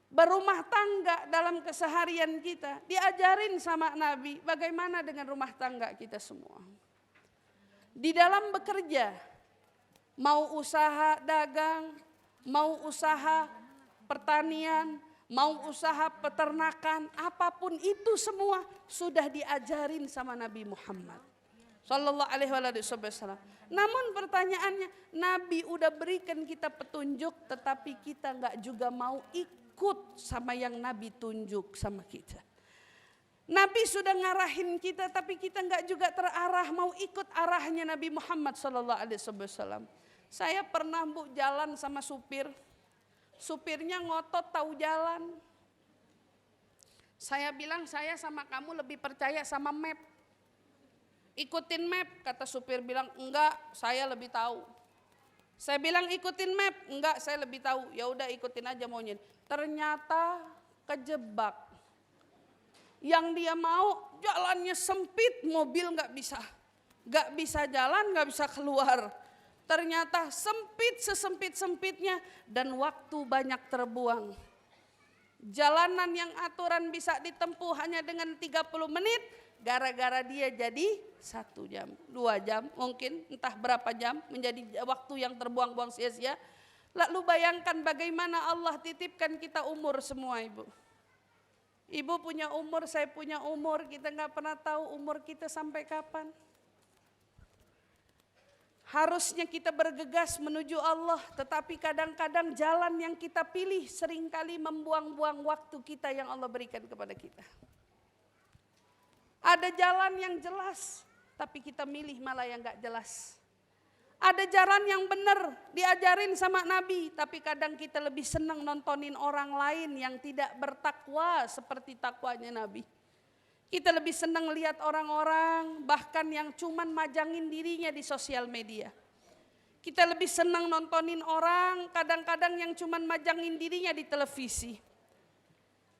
Berumah tangga dalam keseharian kita diajarin sama Nabi. Bagaimana dengan rumah tangga kita semua? Di dalam bekerja, mau usaha dagang, mau usaha pertanian, mau usaha peternakan, apapun itu semua sudah diajarin sama Nabi Muhammad Sallallahu alaihi wasallam. Namun pertanyaannya, Nabi udah berikan kita petunjuk, tetapi kita nggak juga mau ikut sama yang Nabi tunjuk sama kita. Nabi sudah ngarahin kita, tapi kita nggak juga terarah mau ikut arahnya Nabi Muhammad Sallallahu alaihi wasallam. Saya pernah jalan sama supirnya ngotot tahu jalan. Saya bilang, saya sama kamu lebih percaya sama map. Ikutin map, kata supir bilang, enggak, saya lebih tahu. Saya bilang ikutin map, enggak, saya lebih tahu. Ya udah ikutin aja maunya. Ternyata kejebak. Yang dia mau jalannya sempit, mobil nggak bisa jalan, nggak bisa keluar. Ternyata sempit sesempit-sempitnya dan waktu banyak terbuang. Jalanan yang aturan bisa ditempuh hanya dengan 30 menit, gara-gara dia jadi 1 jam, 2 jam, mungkin entah berapa jam, menjadi waktu yang terbuang-buang sia-sia. Lalu bayangkan bagaimana Allah titipkan kita umur semua, ibu. Ibu punya umur, saya punya umur, kita nggak pernah tahu umur kita sampai kapan. Harusnya kita bergegas menuju Allah, tetapi kadang-kadang jalan yang kita pilih seringkali membuang-buang waktu kita yang Allah berikan kepada kita. Ada jalan yang jelas, tapi kita milih malah yang gak jelas. Ada jalan yang benar, diajarin sama Nabi, tapi kadang kita lebih senang nontonin orang lain yang tidak bertakwa seperti takwanya Nabi. Kita lebih senang lihat orang-orang bahkan yang cuman majangin dirinya di sosial media. Kita lebih senang nontonin orang kadang-kadang yang cuman majangin dirinya di televisi.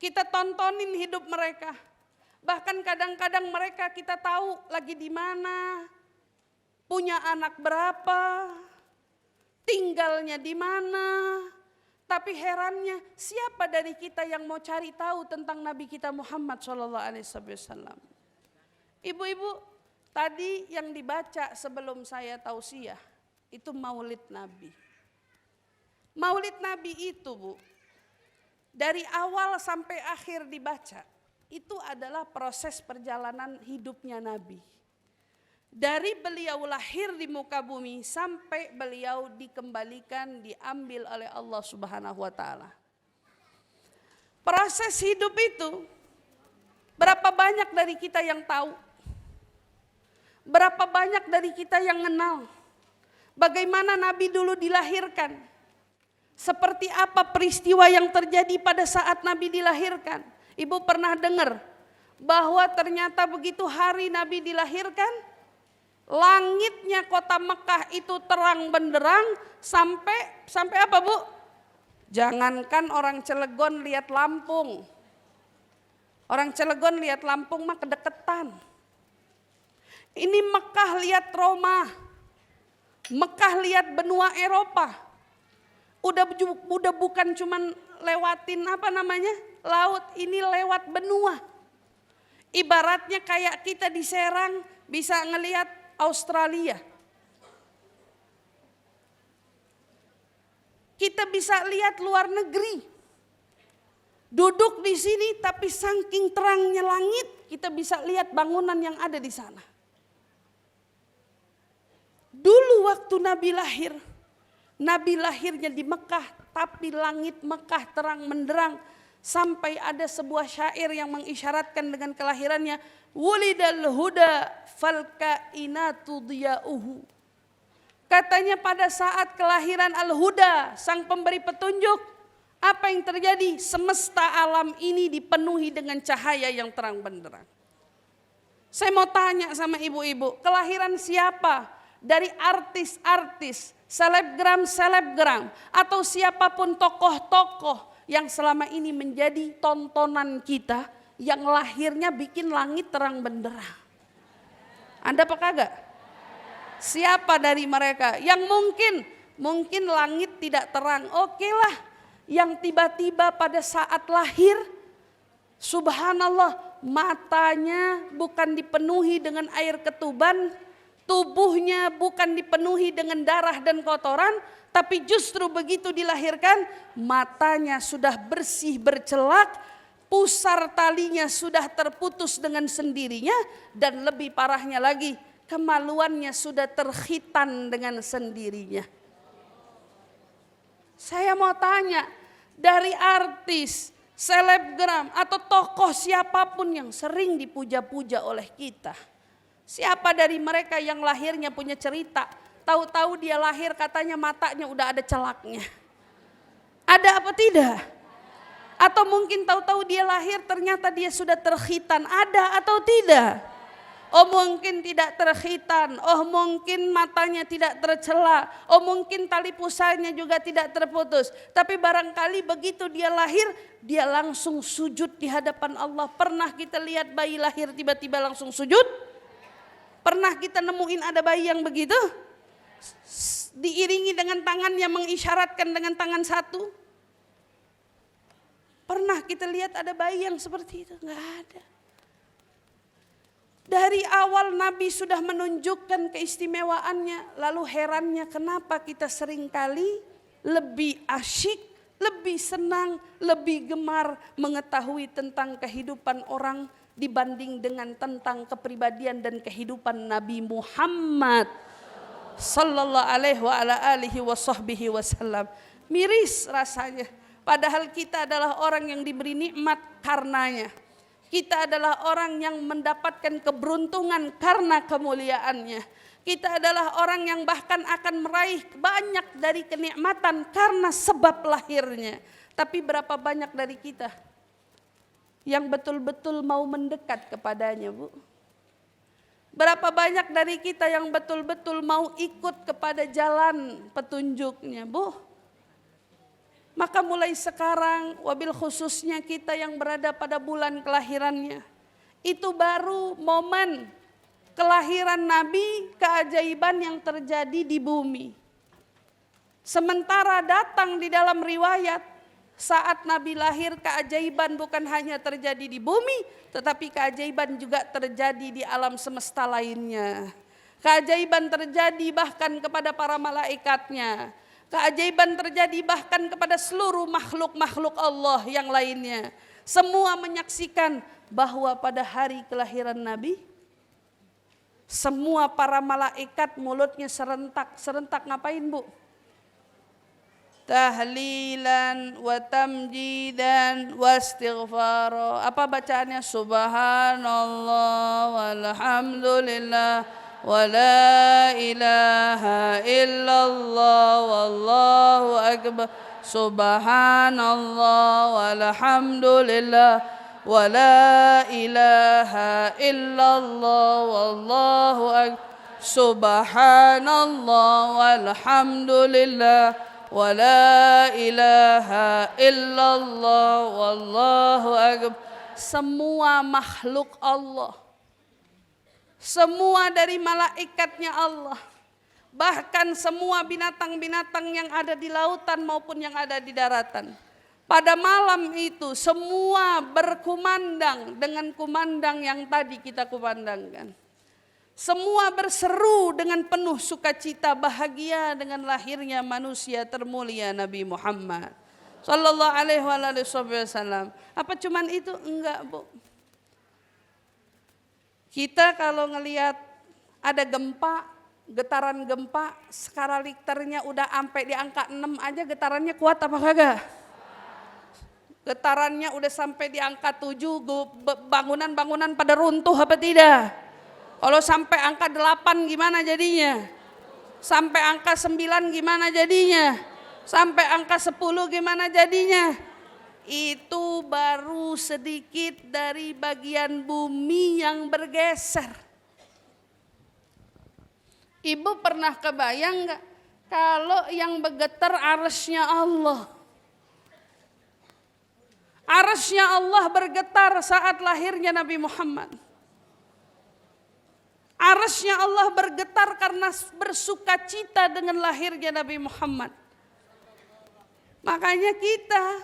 Kita tontonin hidup mereka. Bahkan kadang-kadang mereka kita tahu lagi di mana, punya anak berapa, tinggalnya di mana. Tapi herannya, siapa dari kita yang mau cari tahu tentang Nabi kita Muhammad SAW? Ibu-ibu, tadi yang dibaca sebelum saya tausiah, itu maulid Nabi. Maulid Nabi itu, Bu, dari awal sampai akhir dibaca, itu adalah proses perjalanan hidupnya Nabi. Dari beliau lahir di muka bumi sampai beliau dikembalikan, diambil oleh Allah Subhanahu wa taala. Proses hidup itu berapa banyak dari kita yang tahu? Berapa banyak dari kita yang kenal? Bagaimana Nabi dulu dilahirkan? Seperti apa peristiwa yang terjadi pada saat Nabi dilahirkan? Ibu pernah dengar bahwa ternyata begitu hari Nabi dilahirkan, langitnya kota Mekah itu terang benderang sampai apa, Bu? Jangankan orang Cilegon lihat Lampung. Orang Cilegon lihat Lampung mah kedeketan. Ini Mekah lihat Roma. Mekah lihat benua Eropa. Udah bukan cuman lewatin laut, ini lewat benua. Ibaratnya kayak kita di Serang bisa ngelihat Australia. Kita bisa lihat luar negeri. Duduk di sini tapi saking terangnya langit, kita bisa lihat bangunan yang ada di sana. Dulu waktu Nabi lahirnya di Mekah, tapi langit Mekah terang menderang. Sampai ada sebuah syair yang mengisyaratkan dengan kelahirannya, wulidal huda fal kainatu diyauhu. Katanya pada saat kelahiran al-huda, sang pemberi petunjuk, apa yang terjadi? Semesta alam ini dipenuhi dengan cahaya yang terang benderang. Saya mau tanya sama ibu-ibu, kelahiran siapa? Dari artis-artis, selebgram, atau siapapun tokoh-tokoh yang selama ini menjadi tontonan kita, yang lahirnya bikin langit terang benderang. Anda apa kagak? Siapa dari mereka yang mungkin langit tidak terang? Oke lah, yang tiba-tiba pada saat lahir, subhanallah, matanya bukan dipenuhi dengan air ketuban, tubuhnya bukan dipenuhi dengan darah dan kotoran, tapi justru begitu dilahirkan, matanya sudah bersih bercelak, pusar talinya sudah terputus dengan sendirinya, dan lebih parahnya lagi, kemaluannya sudah terkhitan dengan sendirinya. Saya mau tanya, dari artis, selebgram, atau tokoh siapapun yang sering dipuja-puja oleh kita, siapa dari mereka yang lahirnya punya cerita? Tahu-tahu dia lahir katanya matanya udah ada celaknya. Ada apa tidak? Atau mungkin tahu-tahu dia lahir ternyata dia sudah terkhitan. Ada atau tidak? Oh mungkin tidak terkhitan. Oh mungkin matanya tidak tercela. Oh mungkin tali pusarnya juga tidak terputus. Tapi barangkali begitu dia lahir, dia langsung sujud di hadapan Allah. Pernah kita lihat bayi lahir tiba-tiba langsung sujud? Pernah kita nemuin ada bayi yang begitu? Diiringi dengan tangan yang mengisyaratkan dengan tangan satu. Pernah kita lihat ada bayi yang seperti itu? Enggak ada. Dari awal Nabi sudah menunjukkan keistimewaannya. Lalu herannya kenapa kita seringkali lebih asyik, lebih senang, lebih gemar mengetahui tentang kehidupan orang dibanding dengan tentang kepribadian dan kehidupan Nabi Muhammad sallallahu alaihi wa ala alihi wa sahbihi wasallam. Miris rasanya, padahal kita adalah orang yang diberi nikmat karenanya. Kita adalah orang yang mendapatkan keberuntungan karena kemuliaannya. Kita adalah orang yang bahkan akan meraih banyak dari kenikmatan karena sebab lahirnya. Tapi berapa banyak dari kita yang betul-betul mau mendekat kepadanya, Bu? Berapa banyak dari kita yang betul-betul mau ikut kepada jalan petunjuknya, Bu? Maka mulai sekarang, wabil khususnya kita yang berada pada bulan kelahirannya, itu baru momen kelahiran Nabi, keajaiban yang terjadi di bumi. Sementara datang di dalam riwayat, saat Nabi lahir keajaiban bukan hanya terjadi di bumi, tetapi keajaiban juga terjadi di alam semesta lainnya. Keajaiban terjadi bahkan kepada para malaikatnya. Keajaiban terjadi bahkan kepada seluruh makhluk-makhluk Allah yang lainnya. Semua menyaksikan bahwa pada hari kelahiran Nabi, semua para malaikat mulutnya serentak. Serentak ngapain, Bu? Tahlilan wa tamjidan wa istighfara. Apa bacaannya? Subhanallah walhamdulillah wa la ilaha illallah wallahu akbar. Subhanallah walhamdulillah wa la ilaha illallah wallahu akbar. Subhanallah walhamdulillah wa la ilaha illallah wallahu akbar. Semua makhluk Allah, semua dari malaikatnya Allah, bahkan semua binatang-binatang yang ada di lautan maupun yang ada di daratan, pada malam itu semua berkumandang dengan kumandang yang tadi kita kumandangkan. Semua berseru dengan penuh sukacita bahagia dengan lahirnya manusia termulia Nabi Muhammad sallallahu alaihi wasallam. Apa cuman itu? Enggak, Bu. Kita kalau ngelihat ada gempa, getaran gempa, skala Richternya udah sampai di angka 6 aja, getarannya kuat apa kagak? Getarannya udah sampai di angka 7, bangunan-bangunan pada runtuh apa tidak? Kalau sampai angka 8 gimana jadinya? Sampai angka 9 gimana jadinya? Sampai angka 10 gimana jadinya? Itu baru sedikit dari bagian bumi yang bergeser. Ibu pernah kebayang gak kalau yang bergetar arsy-Nya Allah? Arsy-Nya Allah bergetar saat lahirnya Nabi Muhammad. Arsy-Nya Allah bergetar karena bersukacita dengan lahirnya Nabi Muhammad. Makanya kita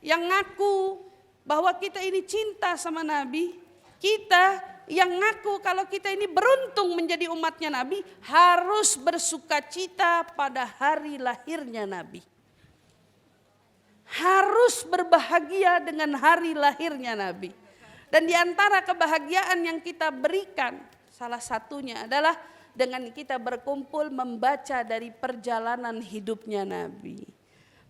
yang ngaku bahwa kita ini cinta sama Nabi, kita yang ngaku kalau kita ini beruntung menjadi umatnya Nabi, harus bersukacita pada hari lahirnya Nabi. Harus berbahagia dengan hari lahirnya Nabi. Dan di antara kebahagiaan yang kita berikan, salah satunya adalah dengan kita berkumpul membaca dari perjalanan hidupnya Nabi.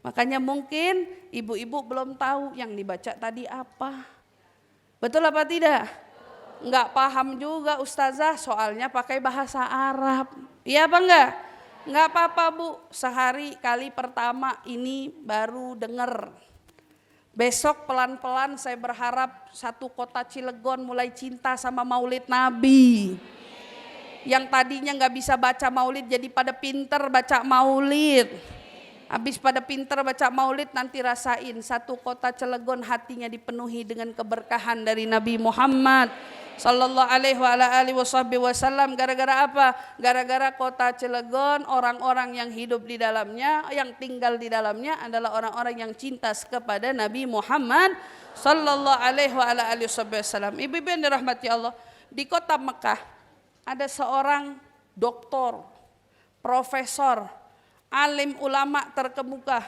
Makanya mungkin ibu-ibu belum tahu yang dibaca tadi apa. Betul apa tidak? Enggak paham juga ustazah, soalnya pakai bahasa Arab. Iya apa enggak? Enggak apa-apa, Bu. Sehari kali pertama ini baru dengar. Besok pelan-pelan saya berharap satu kota Cilegon mulai cinta sama Maulid Nabi. Yang tadinya nggak bisa baca Maulid jadi pada pinter baca Maulid. Habis pada pinter baca Maulid nanti rasain satu kota Cilegon hatinya dipenuhi dengan keberkahan dari Nabi Muhammad sallallahu alaihi wasallam. Gara-gara apa? Gara-gara kota Cilegon, orang-orang yang hidup di dalamnya, yang tinggal di dalamnya adalah orang-orang yang cinta kepada Nabi Muhammad sallallahu alaihi wasallam. Ibu-ibu yang dirahmati Allah, di kota Mekah ada seorang doktor, profesor, alim ulama terkemuka.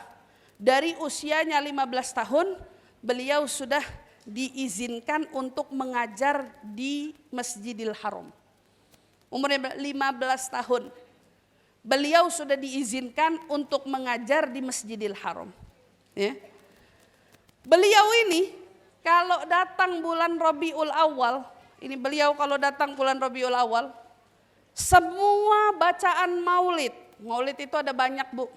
Dari usianya 15 tahun, beliau sudah diizinkan untuk mengajar di Masjidil Haram. Umurnya 15 tahun. Beliau sudah diizinkan untuk mengajar di Masjidil Haram. Ya. Beliau ini kalau datang bulan Rabiul Awal, ini beliau kalau datang bulan Rabiul Awal, semua bacaan maulid. Maulid itu ada banyak, Bu.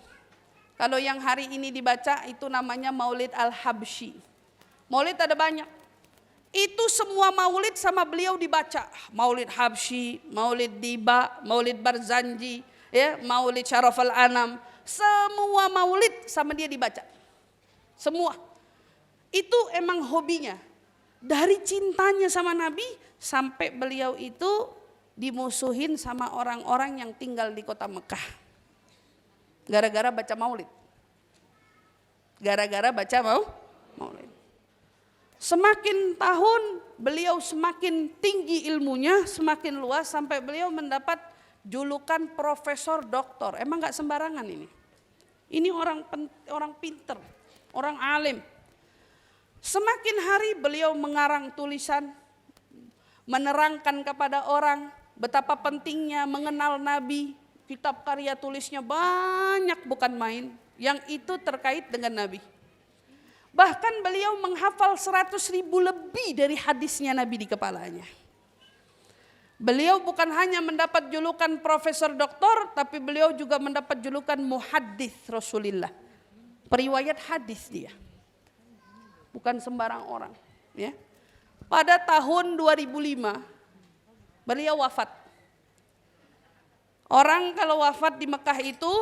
Kalau yang hari ini dibaca itu namanya Maulid Al-Habsyi. Maulid ada banyak. Itu semua maulid sama beliau dibaca. Maulid Habsyi, Maulid Diba, Maulid Barzanji, ya, Maulid Syarafal Anam. Semua maulid sama dia dibaca. Semua. Itu emang hobinya. Dari cintanya sama Nabi sampai beliau itu dimusuhin sama orang-orang yang tinggal di kota Mekah. Gara-gara baca maulid. Gara-gara baca maulid. Semakin tahun beliau semakin tinggi ilmunya, semakin luas sampai beliau mendapat julukan profesor doktor. Emang gak sembarangan ini. Ini orang pinter, orang alim. Semakin hari beliau mengarang tulisan, menerangkan kepada orang betapa pentingnya mengenal Nabi. Kitab karya tulisnya banyak bukan main, yang itu terkait dengan Nabi. Bahkan beliau menghafal 100.000 lebih dari hadisnya Nabi di kepalanya. Beliau bukan hanya mendapat julukan profesor doktor, tapi beliau juga mendapat julukan muhaddits Rasulillah. Periwayat hadis dia. Bukan sembarang orang. Ya. Pada tahun 2005, beliau wafat. Orang kalau wafat di Mekah itu,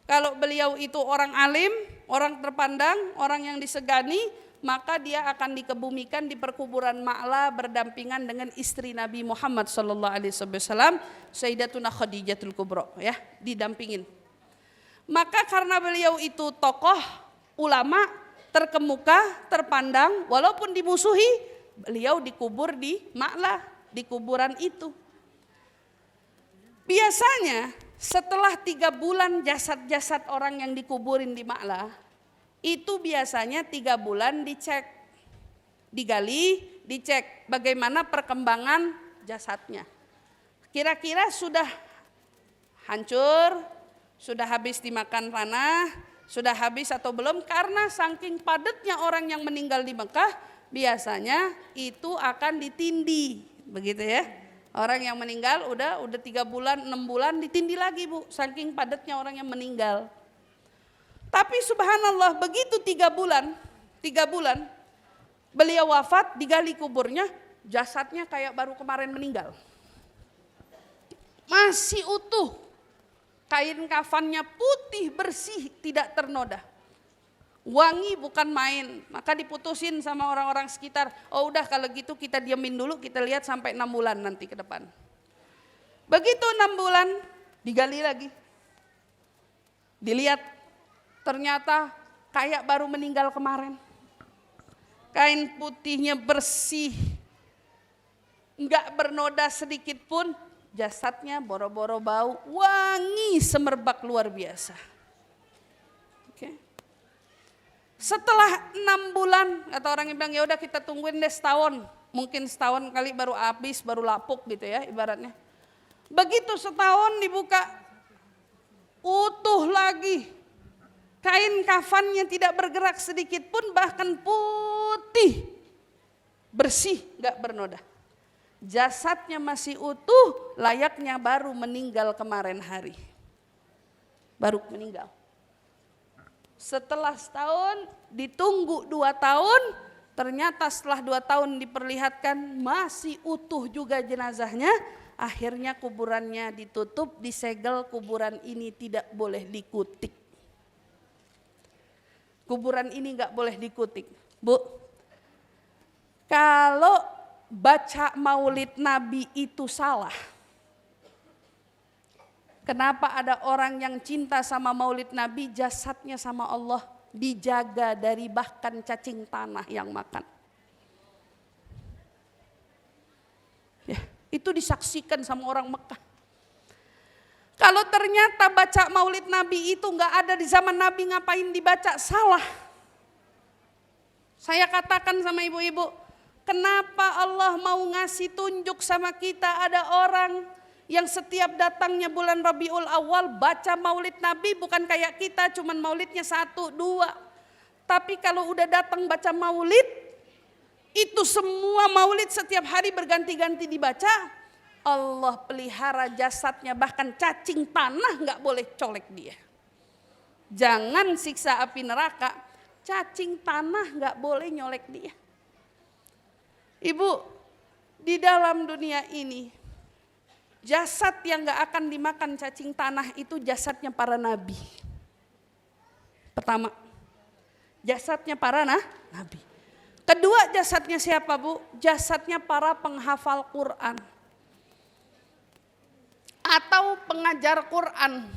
kalau beliau itu orang alim, orang terpandang, orang yang disegani, maka dia akan dikebumikan di perkuburan Ma'la berdampingan dengan istri Nabi Muhammad SAW, Sayyidatuna Khadijatul Kubra, ya, didampingin. Maka karena beliau itu tokoh, ulama, terkemuka, terpandang, walaupun dimusuhi, beliau dikubur di Ma'la, di kuburan itu. Biasanya setelah 3 bulan jasad-jasad orang yang dikuburin di Ma'la, itu biasanya 3 bulan dicek, digali, dicek bagaimana perkembangan jasadnya. Kira-kira sudah hancur, sudah habis dimakan tanah, sudah habis atau belum, karena saking padatnya orang yang meninggal di Mekah, biasanya itu akan ditindih, begitu ya. Orang yang meninggal udah 3 bulan, 6 bulan ditindih lagi Bu, saking padatnya orang yang meninggal. Tapi subhanallah begitu 3 bulan beliau wafat, digali kuburnya, jasadnya kayak baru kemarin meninggal. Masih utuh, kain kafannya putih bersih, tidak ternoda. Wangi bukan main, maka diputusin sama orang-orang sekitar. Oh udah kalau gitu kita diamin dulu, kita lihat sampai 6 bulan nanti ke depan. Begitu 6 bulan, digali lagi. Dilihat, ternyata kayak baru meninggal kemarin. Kain putihnya bersih, enggak bernoda sedikit pun, jasadnya boro-boro bau, wangi semerbak luar biasa. Oke. Setelah 6 bulan, kata orang yang bilang ya udah kita tungguin deh setahun. Mungkin setahun kali baru habis, baru lapuk gitu ya ibaratnya. Begitu setahun dibuka, utuh lagi. Kain kafannya tidak bergerak sedikit pun, bahkan putih, bersih, gak bernoda. Jasadnya masih utuh, layaknya baru meninggal kemarin hari. Baru meninggal. Setelah setahun, ditunggu 2 tahun, ternyata setelah 2 tahun diperlihatkan masih utuh juga jenazahnya. Akhirnya kuburannya ditutup, disegel, kuburan ini tidak boleh dikutik. Kuburan ini gak boleh dikutik. Bu, kalau baca maulid Nabi itu salah, kenapa ada orang yang cinta sama maulid Nabi, jasadnya sama Allah dijaga dari bahkan cacing tanah yang makan. Ya, itu disaksikan sama orang Mekah. Kalau ternyata baca maulid Nabi itu nggak ada di zaman Nabi, ngapain dibaca? Salah. Saya katakan sama ibu-ibu, kenapa Allah mau ngasih tunjuk sama kita ada orang yang setiap datangnya bulan Rabiul Awal baca maulid Nabi, bukan kayak kita cuman maulidnya 1, 2. Tapi kalau udah datang baca maulid, itu semua maulid setiap hari berganti-ganti dibaca. Allah pelihara jasadnya, bahkan cacing tanah gak boleh colek dia. Jangan siksa api neraka, cacing tanah gak boleh nyolek dia. Ibu, di dalam dunia ini, jasad yang gak akan dimakan cacing tanah itu jasadnya para nabi. Pertama, jasadnya para nabi. Kedua, jasadnya siapa, Bu? Jasadnya para penghafal Quran atau pengajar Quran.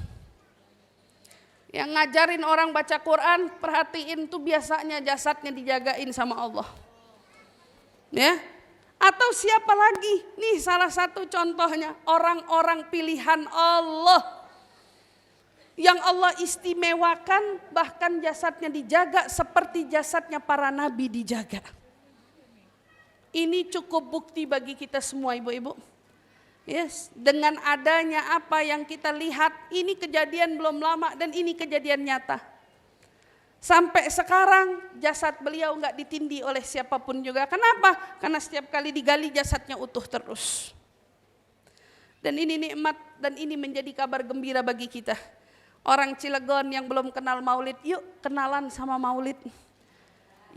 Yang ngajarin orang baca Quran, perhatiin tuh biasanya jasadnya dijagain sama Allah. Ya. Atau siapa lagi? Nih salah satu contohnya, orang-orang pilihan Allah. Yang Allah istimewakan, bahkan jasadnya dijaga seperti jasadnya para nabi dijaga. Ini cukup bukti bagi kita semua ibu-ibu. Yes, dengan adanya apa yang kita lihat, ini kejadian belum lama dan ini kejadian nyata. Sampai sekarang jasad beliau nggak ditindih oleh siapapun juga. Kenapa? Karena setiap kali digali jasadnya utuh terus. Dan ini nikmat dan ini menjadi kabar gembira bagi kita. Orang Cilegon yang belum kenal maulid, yuk kenalan sama maulid.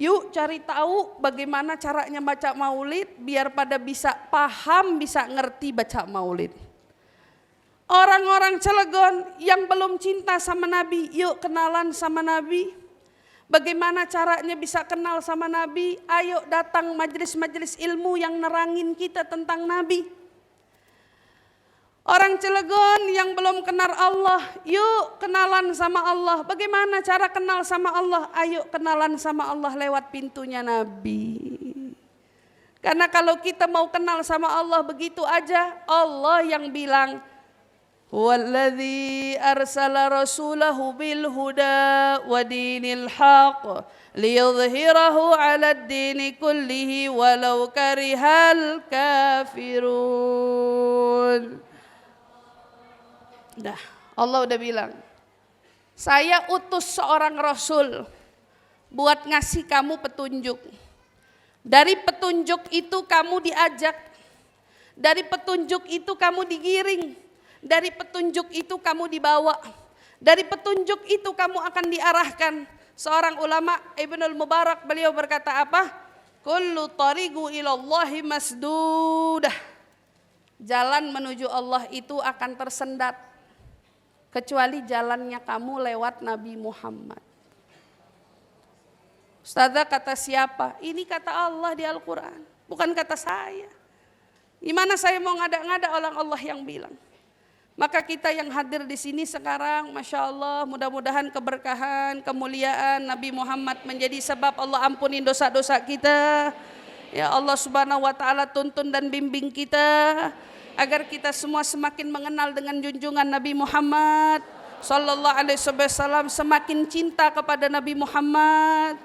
Yuk cari tahu bagaimana caranya baca maulid biar pada bisa paham, bisa ngerti baca maulid. Orang-orang Cilegon yang belum cinta sama Nabi, yuk kenalan sama Nabi. Bagaimana caranya bisa kenal sama Nabi? Ayo datang majelis-majelis ilmu yang nerangin kita tentang Nabi. Orang Cilegon yang belum kenal Allah, yuk kenalan sama Allah. Bagaimana cara kenal sama Allah? Ayo kenalan sama Allah lewat pintunya Nabi. Karena kalau kita mau kenal sama Allah begitu aja, Allah yang bilang, "Walladzi arsala rasulahu bil huda wa dinil haq liyudhhirahu 'alad dini kullihi walau karihal kafirun." Dah, Allah udah bilang, saya utus seorang rasul buat ngasih kamu petunjuk. Dari petunjuk itu kamu diajak, dari petunjuk itu kamu digiring, dari petunjuk itu kamu dibawa, dari petunjuk itu kamu akan diarahkan. Seorang ulama Ibnul Mubarak beliau berkata apa? Kullu tariqu ilallahi masdudah. Jalan menuju Allah itu akan tersendat kecuali jalannya kamu lewat Nabi Muhammad. Ustazah kata siapa? Ini kata Allah di Al-Quran, bukan kata saya. Gimana saya mau ngada-ngada orang Allah yang bilang? Maka kita yang hadir di sini sekarang, Masya Allah, mudah-mudahan keberkahan, kemuliaan Nabi Muhammad menjadi sebab Allah ampunin dosa-dosa kita. Ya Allah Subhanahu wa Ta'ala tuntun dan bimbing kita agar kita semua semakin mengenal dengan junjungan Nabi Muhammad Sallallahu Alaihi Wasallam, semakin cinta kepada Nabi Muhammad.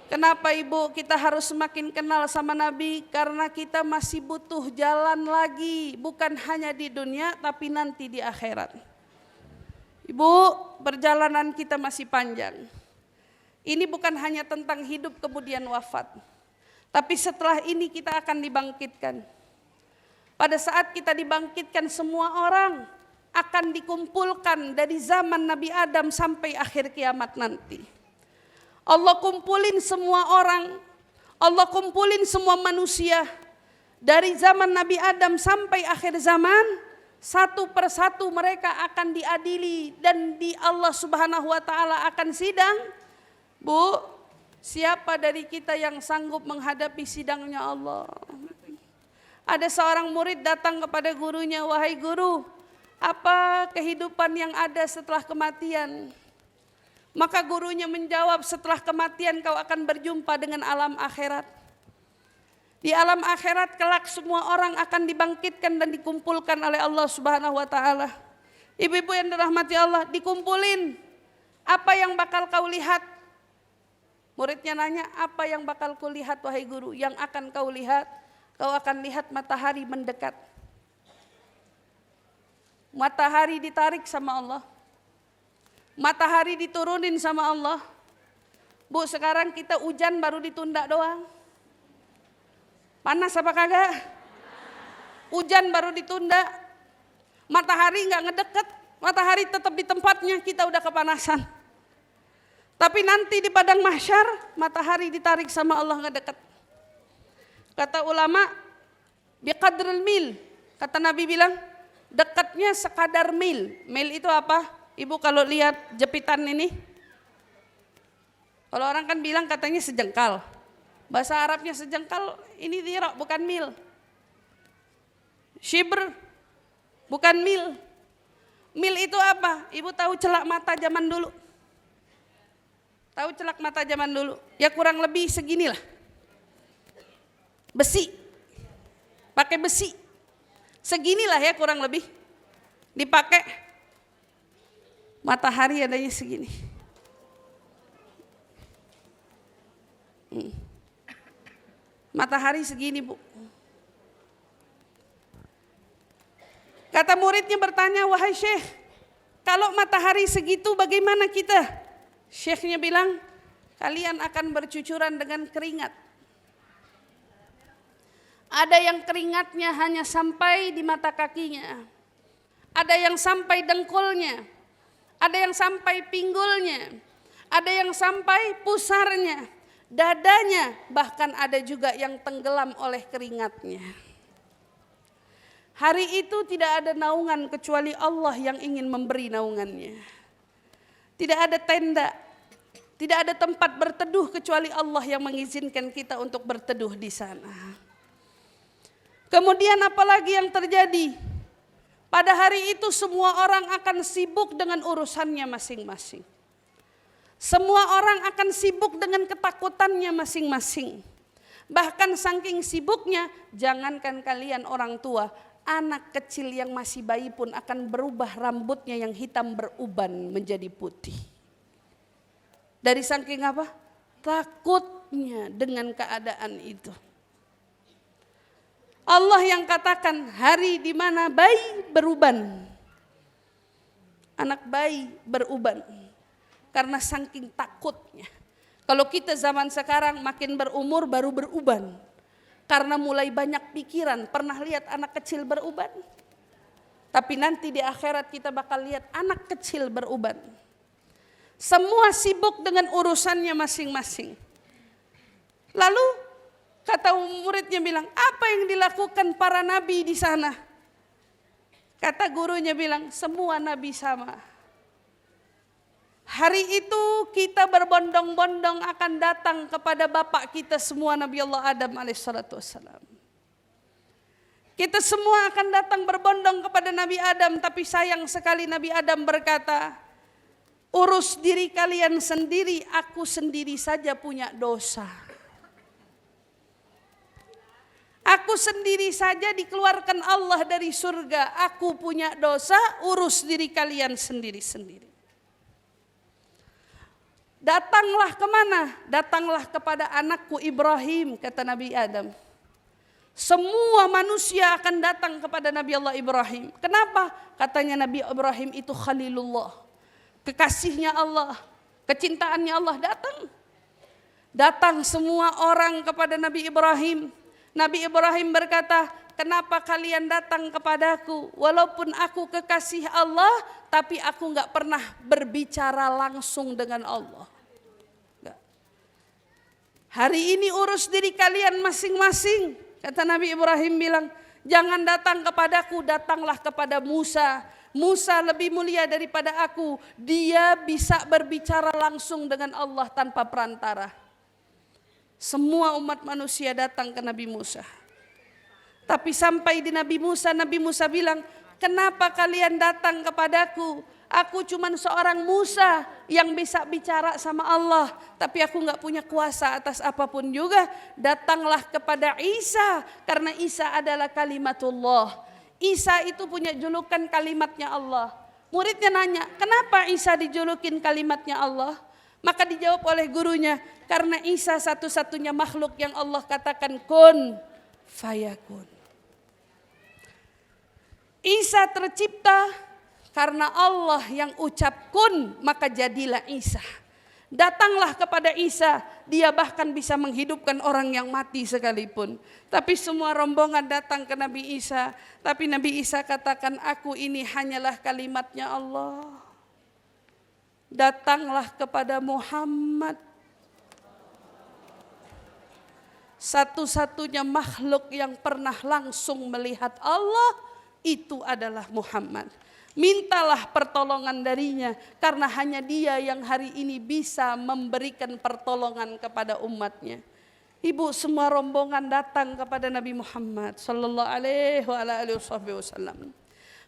Kenapa Ibu kita harus semakin kenal sama Nabi? Karena kita masih butuh jalan lagi, bukan hanya di dunia tapi nanti di akhirat. Ibu, perjalanan kita masih panjang. Ini bukan hanya tentang hidup kemudian wafat, tapi setelah ini kita akan dibangkitkan. Pada saat kita dibangkitkan, semua orang akan dikumpulkan dari zaman Nabi Adam sampai akhir kiamat nanti. Allah kumpulin semua orang, Allah kumpulin semua manusia dari zaman Nabi Adam sampai akhir zaman. Satu persatu mereka akan diadili dan di Allah Subhanahu wa Ta'ala akan sidang. Bu, siapa dari kita yang sanggup menghadapi sidangnya Allah? Ada seorang murid datang kepada gurunya, wahai guru, apa kehidupan yang ada setelah kematian? Maka gurunya menjawab, setelah kematian kau akan berjumpa dengan alam akhirat. Di alam akhirat kelak semua orang akan dibangkitkan dan dikumpulkan oleh Allah Subhanahu wa Ta'ala. Ibu-ibu yang dirahmati Allah, dikumpulin. Apa yang bakal kau lihat? Muridnya nanya, apa yang bakal kau lihat wahai guru? Yang akan kau lihat? Kau akan lihat matahari mendekat. Matahari ditarik sama Allah. Matahari diturunin sama Allah. Bu, sekarang kita hujan baru ditunda doang. Panas apa kagak? Hujan baru ditunda. Matahari nggak ngedeket. Matahari tetap di tempatnya, kita udah kepanasan. Tapi nanti di padang mahsyar, matahari ditarik sama Allah ngedeket. Kata ulama, biqadril mil. Kata Nabi bilang, dekatnya sekadar mil. Mil itu apa? Ibu kalau lihat jepitan ini, kalau orang kan bilang katanya sejengkal. Bahasa Arabnya sejengkal, ini dhira' bukan mil. Shibr bukan mil. Mil itu apa? Ibu tahu celak mata zaman dulu? Tahu celak mata zaman dulu? Ya kurang lebih seginilah. Besi. Pakai besi. Seginilah ya kurang lebih. Dipakai. Matahari adanya segini. Matahari segini, Bu. Kata muridnya bertanya, wahai Syekh, kalau matahari segitu bagaimana kita? Syekhnya bilang, kalian akan bercucuran dengan keringat. Ada yang keringatnya hanya sampai di mata kakinya. Ada yang sampai dengkulnya. Ada yang sampai pinggulnya. Ada yang sampai pusarnya, dadanya, bahkan ada juga yang tenggelam oleh keringatnya. Hari itu tidak ada naungan kecuali Allah yang ingin memberi naungannya. Tidak ada tenda, tidak ada tempat berteduh kecuali Allah yang mengizinkan kita untuk berteduh di sana. Kemudian apalagi yang terjadi? Pada hari itu semua orang akan sibuk dengan urusannya masing-masing. Semua orang akan sibuk dengan ketakutannya masing-masing. Bahkan saking sibuknya, jangankan kalian orang tua, anak kecil yang masih bayi pun akan berubah rambutnya yang hitam beruban menjadi putih. Dari saking apa? Takutnya dengan keadaan itu. Allah yang katakan hari di mana bayi beruban. Anak bayi beruban. Karena saking takutnya. Kalau kita zaman sekarang makin berumur baru beruban. Karena mulai banyak pikiran. Pernah lihat anak kecil beruban? Tapi nanti di akhirat kita bakal lihat anak kecil beruban. Semua sibuk dengan urusannya masing-masing. Lalu kata muridnya bilang, apa yang dilakukan para nabi di sana? Kata gurunya bilang, semua nabi sama. Hari itu kita berbondong-bondong akan datang kepada bapak kita semua, Nabi Allah Adam alaihissalatu wassalam. Kita semua akan datang berbondong kepada Nabi Adam, tapi sayang sekali Nabi Adam berkata, urus diri kalian sendiri, aku sendiri saja punya dosa. Aku sendiri saja dikeluarkan Allah dari surga, aku punya dosa, urus diri kalian sendiri-sendiri. Datanglah kemana? Datanglah kepada anakku Ibrahim, kata Nabi Adam. Semua manusia akan datang kepada Nabi Allah Ibrahim. Kenapa? Katanya Nabi Ibrahim itu Khalilullah. Kekasihnya Allah, kecintaannya Allah datang. Datang semua orang kepada Nabi Ibrahim. Nabi Ibrahim berkata, kenapa kalian datang kepadaku? Walaupun aku kekasih Allah, tapi aku gak pernah berbicara langsung dengan Allah. Gak. Hari ini urus diri kalian masing-masing. Kata Nabi Ibrahim bilang, jangan datang kepadaku, datanglah kepada Musa. Musa lebih mulia daripada aku. Dia bisa berbicara langsung dengan Allah tanpa perantara. Semua umat manusia datang ke Nabi Musa. Tapi sampai di Nabi Musa bilang, kenapa kalian datang kepadaku? Aku cuma seorang Musa yang bisa bicara sama Allah. Tapi aku gak punya kuasa atas apapun juga. Datanglah kepada Isa, karena Isa adalah kalimatullah. Isa itu punya julukan kalimatnya Allah. Muridnya nanya, kenapa Isa dijulukin kalimatnya Allah? Maka dijawab oleh gurunya, karena Isa satu-satunya makhluk yang Allah katakan kun fayakun. Isa tercipta karena Allah yang ucap kun, maka jadilah Isa. Datanglah kepada Isa, dia bahkan bisa menghidupkan orang yang mati sekalipun. Tapi semua rombongan datang ke Nabi Isa, tapi Nabi Isa katakan, aku ini hanyalah kalimatnya Allah. Datanglah kepada Muhammad. Satu-satunya makhluk yang pernah langsung melihat Allah itu adalah Muhammad. Mintalah pertolongan darinya, karena hanya dia yang hari ini bisa memberikan pertolongan kepada umatnya. Ibu, semua rombongan datang kepada Nabi Muhammad sallallahu alaihi wasallam.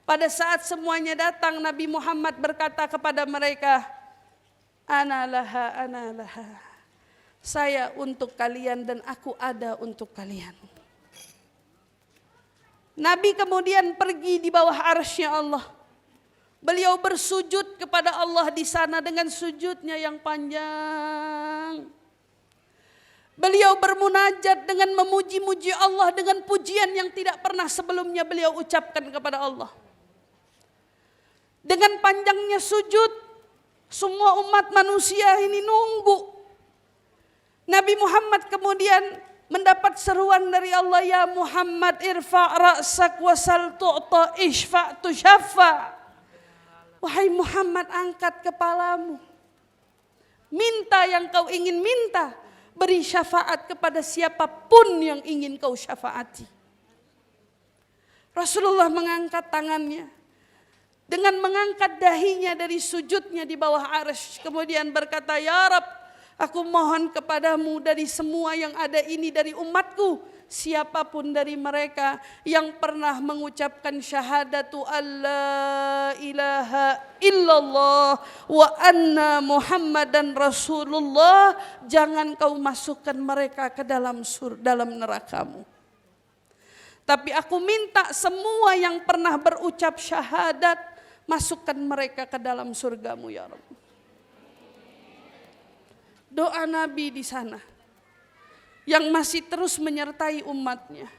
Pada saat semuanya datang, Nabi Muhammad berkata kepada mereka, ana laha. Saya untuk kalian dan aku ada untuk kalian. Nabi kemudian pergi di bawah arsy-Nya Allah. Beliau bersujud kepada Allah di sana dengan sujudnya yang panjang. Beliau bermunajat dengan memuji-muji Allah dengan pujian yang tidak pernah sebelumnya beliau ucapkan kepada Allah. Dengan panjangnya sujud, semua umat manusia ini nunggu. Nabi Muhammad kemudian mendapat seruan dari Allah, ya Muhammad irfa' ra'sak wasal tu'ta ishfa' tushaffa. Wahai Muhammad, angkat kepalamu, minta yang kau ingin minta, beri syafaat kepada siapapun yang ingin kau syafaati. Rasulullah mengangkat tangannya, dengan mengangkat dahinya dari sujudnya di bawah arsy, kemudian berkata, ya Rabb, aku mohon kepadamu dari semua yang ada ini dari umatku, siapapun dari mereka yang pernah mengucapkan syahadatu alla ilaha illallah wa anna Muhammadan Rasulullah, jangan kau masukkan mereka ke dalam nerakamu. Tapi aku minta semua yang pernah berucap syahadat, masukkan mereka ke dalam surgamu ya Rabb. Doa Nabi di sana yang masih terus menyertai umatnya.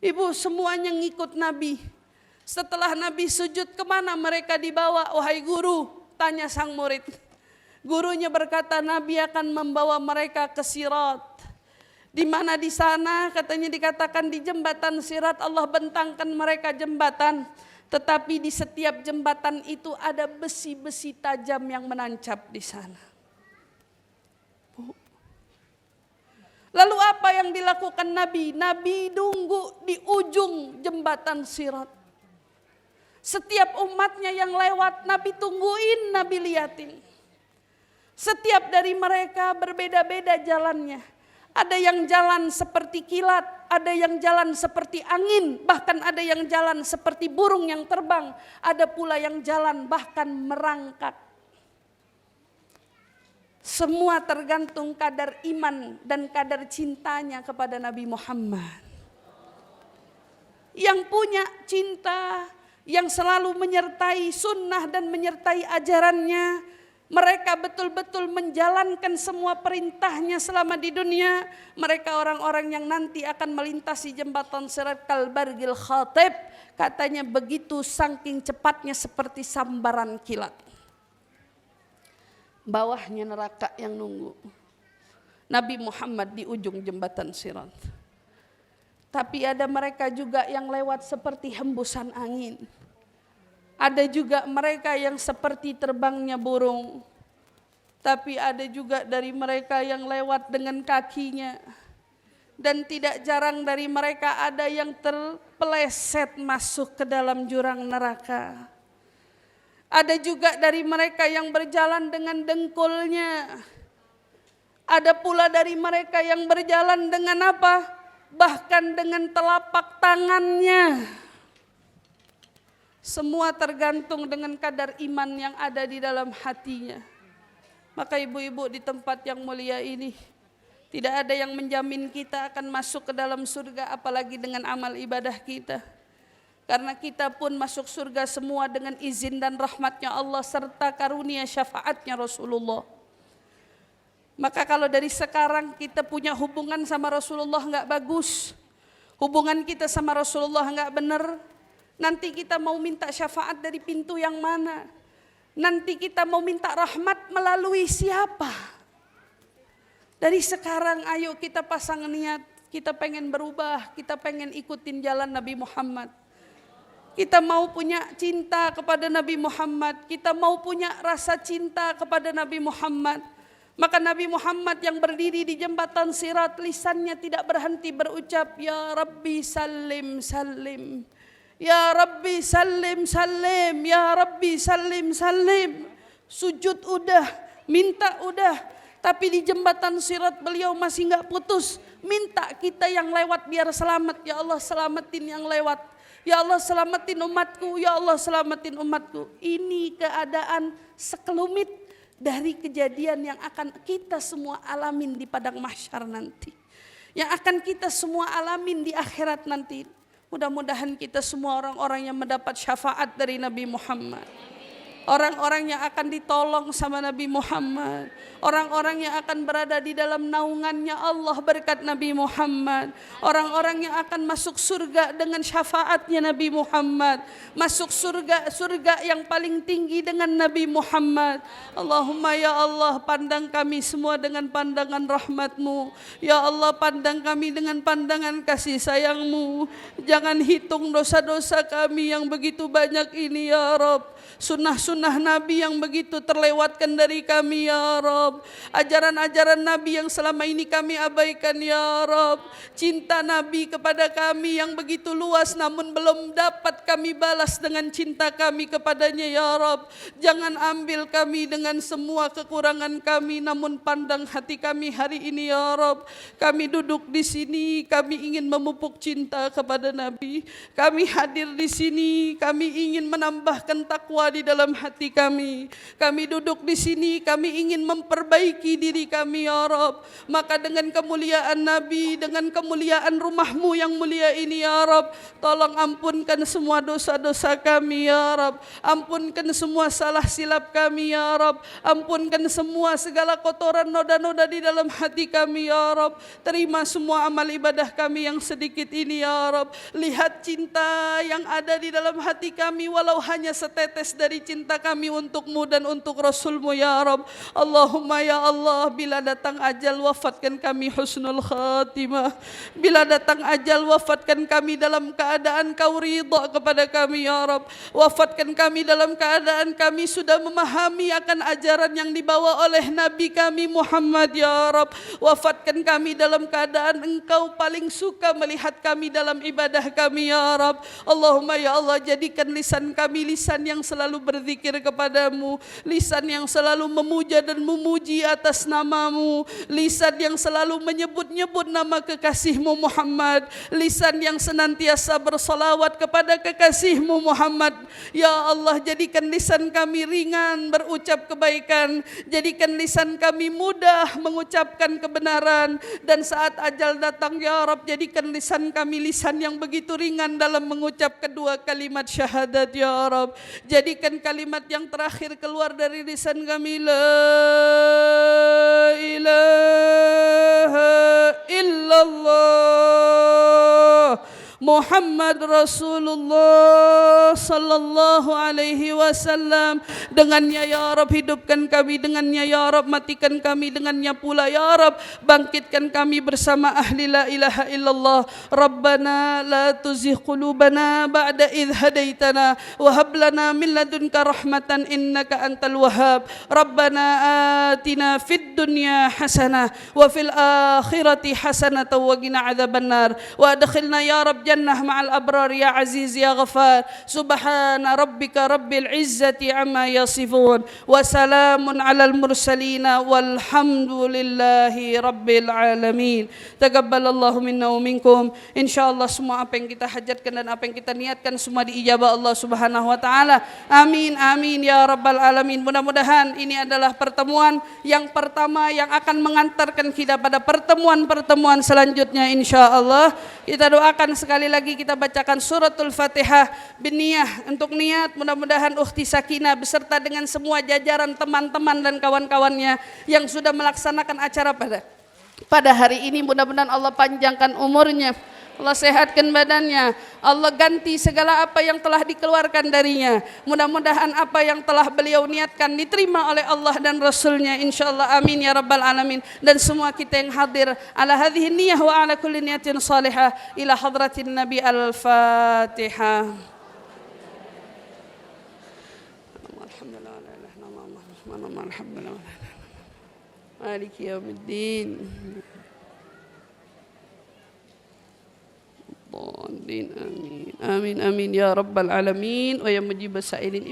Ibu, semuanya ngikut Nabi. Setelah Nabi sujud, kemana mereka dibawa? Wahai guru, tanya sang murid. Gurunya berkata, Nabi akan membawa mereka ke Sirat. Di mana di sana? Katanya dikatakan di jembatan Sirat Allah bentangkan mereka jembatan. Tetapi di setiap jembatan itu ada besi-besi tajam yang menancap di sana. Lalu apa yang dilakukan Nabi? Nabi nunggu di ujung jembatan Sirat. Setiap umatnya yang lewat, Nabi tungguin, Nabi liatin. Setiap dari mereka berbeda-beda jalannya. Ada yang jalan seperti kilat, ada yang jalan seperti angin, bahkan ada yang jalan seperti burung yang terbang. Ada pula yang jalan bahkan merangkak. Semua tergantung kadar iman dan kadar cintanya kepada Nabi Muhammad. Yang punya cinta, yang selalu menyertai sunnah dan menyertai ajarannya, mereka betul-betul menjalankan semua perintahnya selama di dunia. Mereka orang-orang yang nanti akan melintasi jembatan Sirat kalbargil khatib. Katanya begitu saking cepatnya seperti sambaran kilat. Bawahnya neraka yang nunggu. Nabi Muhammad di ujung jembatan Sirat. Tapi ada mereka juga yang lewat seperti hembusan angin. Ada juga mereka yang seperti terbangnya burung. Tapi ada juga dari mereka yang lewat dengan kakinya. Dan tidak jarang dari mereka ada yang terpeleset masuk ke dalam jurang neraka. Ada juga dari mereka yang berjalan dengan dengkulnya. Ada pula dari mereka yang berjalan dengan apa? Bahkan dengan telapak tangannya. Semua tergantung dengan kadar iman yang ada di dalam hatinya. Maka ibu-ibu di tempat yang mulia ini, tidak ada yang menjamin kita akan masuk ke dalam surga apalagi dengan amal ibadah kita. Karena kita pun masuk surga semua dengan izin dan rahmatnya Allah serta karunia syafaatnya Rasulullah. Maka kalau dari sekarang kita punya hubungan sama Rasulullah enggak bagus, hubungan kita sama Rasulullah enggak benar, nanti kita mau minta syafaat dari pintu yang mana? Nanti kita mau minta rahmat melalui siapa? Dari sekarang ayo kita pasang niat, kita pengen berubah, kita pengen ikutin jalan Nabi Muhammad. Kita mau punya cinta kepada Nabi Muhammad, kita mau punya rasa cinta kepada Nabi Muhammad. Maka Nabi Muhammad yang berdiri di jembatan Sirat, lisannya tidak berhenti berucap, Ya Rabbi salim salim, Ya Rabbi salim salim, Ya Rabbi salim salim. Sujud udah, minta udah, tapi di jembatan Sirat beliau masih enggak putus. Minta kita yang lewat biar selamat. Ya Allah selamatin yang lewat. Ya Allah selamatin umatku, Ya Allah selamatin umatku. Ini keadaan sekelumit dari kejadian yang akan kita semua alamin di padang mahsyar nanti. Yang akan kita semua alamin di akhirat nanti. Mudah-mudahan kita semua orang-orang yang mendapat syafaat dari Nabi Muhammad. Orang-orang yang akan ditolong sama Nabi Muhammad. Orang-orang yang akan berada di dalam naungannya Allah berkat Nabi Muhammad. Orang-orang yang akan masuk surga dengan syafaatnya Nabi Muhammad. Masuk surga yang paling tinggi dengan Nabi Muhammad. Allahumma ya Allah, pandang kami semua dengan pandangan rahmat-Mu. Ya Allah, pandang kami dengan pandangan kasih sayang-Mu. Jangan hitung dosa-dosa kami yang begitu banyak ini ya Rabb. Sunnah-sunnah Nabi yang begitu terlewatkan dari kami ya Rabb. Ajaran-ajaran Nabi yang selama ini kami abaikan ya Rabb. Cinta Nabi kepada kami yang begitu luas namun belum dapat kami balas dengan cinta kami kepadanya ya Rabb. Jangan ambil kami dengan semua kekurangan kami, namun pandang hati kami hari ini ya Rabb. Kami duduk di sini, kami ingin memupuk cinta kepada Nabi. Kami hadir di sini, kami ingin menambahkan takwa di dalam hati kami. Kami duduk di sini, kami ingin memperbaiki diri kami ya Rabb. Maka dengan kemuliaan Nabi, dengan kemuliaan rumah-Mu yang mulia ini ya Rabb, tolong ampunkan semua dosa-dosa kami ya Rabb. Ampunkan semua salah silap kami ya Rabb. Ampunkan semua segala kotoran noda-noda di dalam hati kami ya Rabb. Terima semua amal ibadah kami yang sedikit ini ya Rabb. Lihat cinta yang ada di dalam hati kami walau hanya setetes dari cinta kami untuk-Mu dan untuk Rasul-Mu ya Rabb. Allahumma ya Allah, bila datang ajal wafatkan kami husnul khatimah. Bila datang ajal wafatkan kami dalam keadaan Kau ridha kepada kami ya Rabb. Wafatkan kami dalam keadaan kami sudah memahami akan ajaran yang dibawa oleh Nabi kami Muhammad ya Rabb. Wafatkan kami dalam keadaan Engkau paling suka melihat kami dalam ibadah kami ya Rabb. Allahumma ya Allah, jadikan lisan kami lisan yang selalu berzikir kepadamu, lisan yang selalu memuja dan memuji atas nama-Mu, lisan yang selalu menyebut-nyebut nama kekasih-Mu Muhammad, lisan yang senantiasa bersalawat kepada kekasih-Mu Muhammad. Ya Allah, jadikan lisan kami ringan berucap kebaikan, jadikan lisan kami mudah mengucapkan kebenaran, dan saat ajal datang ya Rabb, jadikan lisan kami lisan yang begitu ringan dalam mengucap kedua kalimat syahadat ya Rabb. Jadikan kalimat yang terakhir keluar dari lisan kami la ilaha illallah Muhammad Rasulullah sallallahu alaihi wasallam. Dengannya ya Rabb hidupkan kami, dengannya ya Rabb matikan kami, dengannya pula ya Rabb bangkitkan kami bersama ahli la ilaha illallah. Rabbana la tuzigh qulubana ba'da idh hadaitana wa hab lana min ladunka rahmatan innaka antal wahhab. Rabbana atina fid dunya hasanah wa fil akhirati hasanah wa qina adzabannar wa adkhilna ya Rabb jannah ma'al abrar ya aziz ya ghafar. Subhana rabbika rabbil izzati amma yasifun wa salamun alal mursalin walhamdulillahi rabbil alamin. Taqabbalallahu minna wa minkum. Insyaallah semua apa yang kita hajatkan dan apa yang kita niatkan semua diijabah Allah Subhanahu wa taala. Amin amin ya rabbal alamin. Mudah-mudahan ini adalah pertemuan yang pertama yang akan mengantarkan kita pada pertemuan-pertemuan selanjutnya insyaallah. Kita doakan sekali lagi, kita bacakan suratul Fatihah biniyah untuk niat. Mudah-mudahan ukhti Sakinah beserta dengan semua jajaran teman-teman dan kawan-kawannya yang sudah melaksanakan acara pada hari ini, mudah-mudahan Allah panjangkan umurnya, Allah sehatkan badannya, Allah ganti segala apa yang telah dikeluarkan darinya. Mudah-mudahan apa yang telah beliau niatkan diterima oleh Allah dan Rasulnya insyaallah. Amin ya rabbal alamin. Dan semua kita yang hadir ala hadhihi niyah wa ala kulli niyatin salihah ila hadratin Nabi al-Fatihah. Alhamdulillah. Maliki yaumiddin. Amin amin amin ya rabbal alamin wa ya mujibas sa'ilin.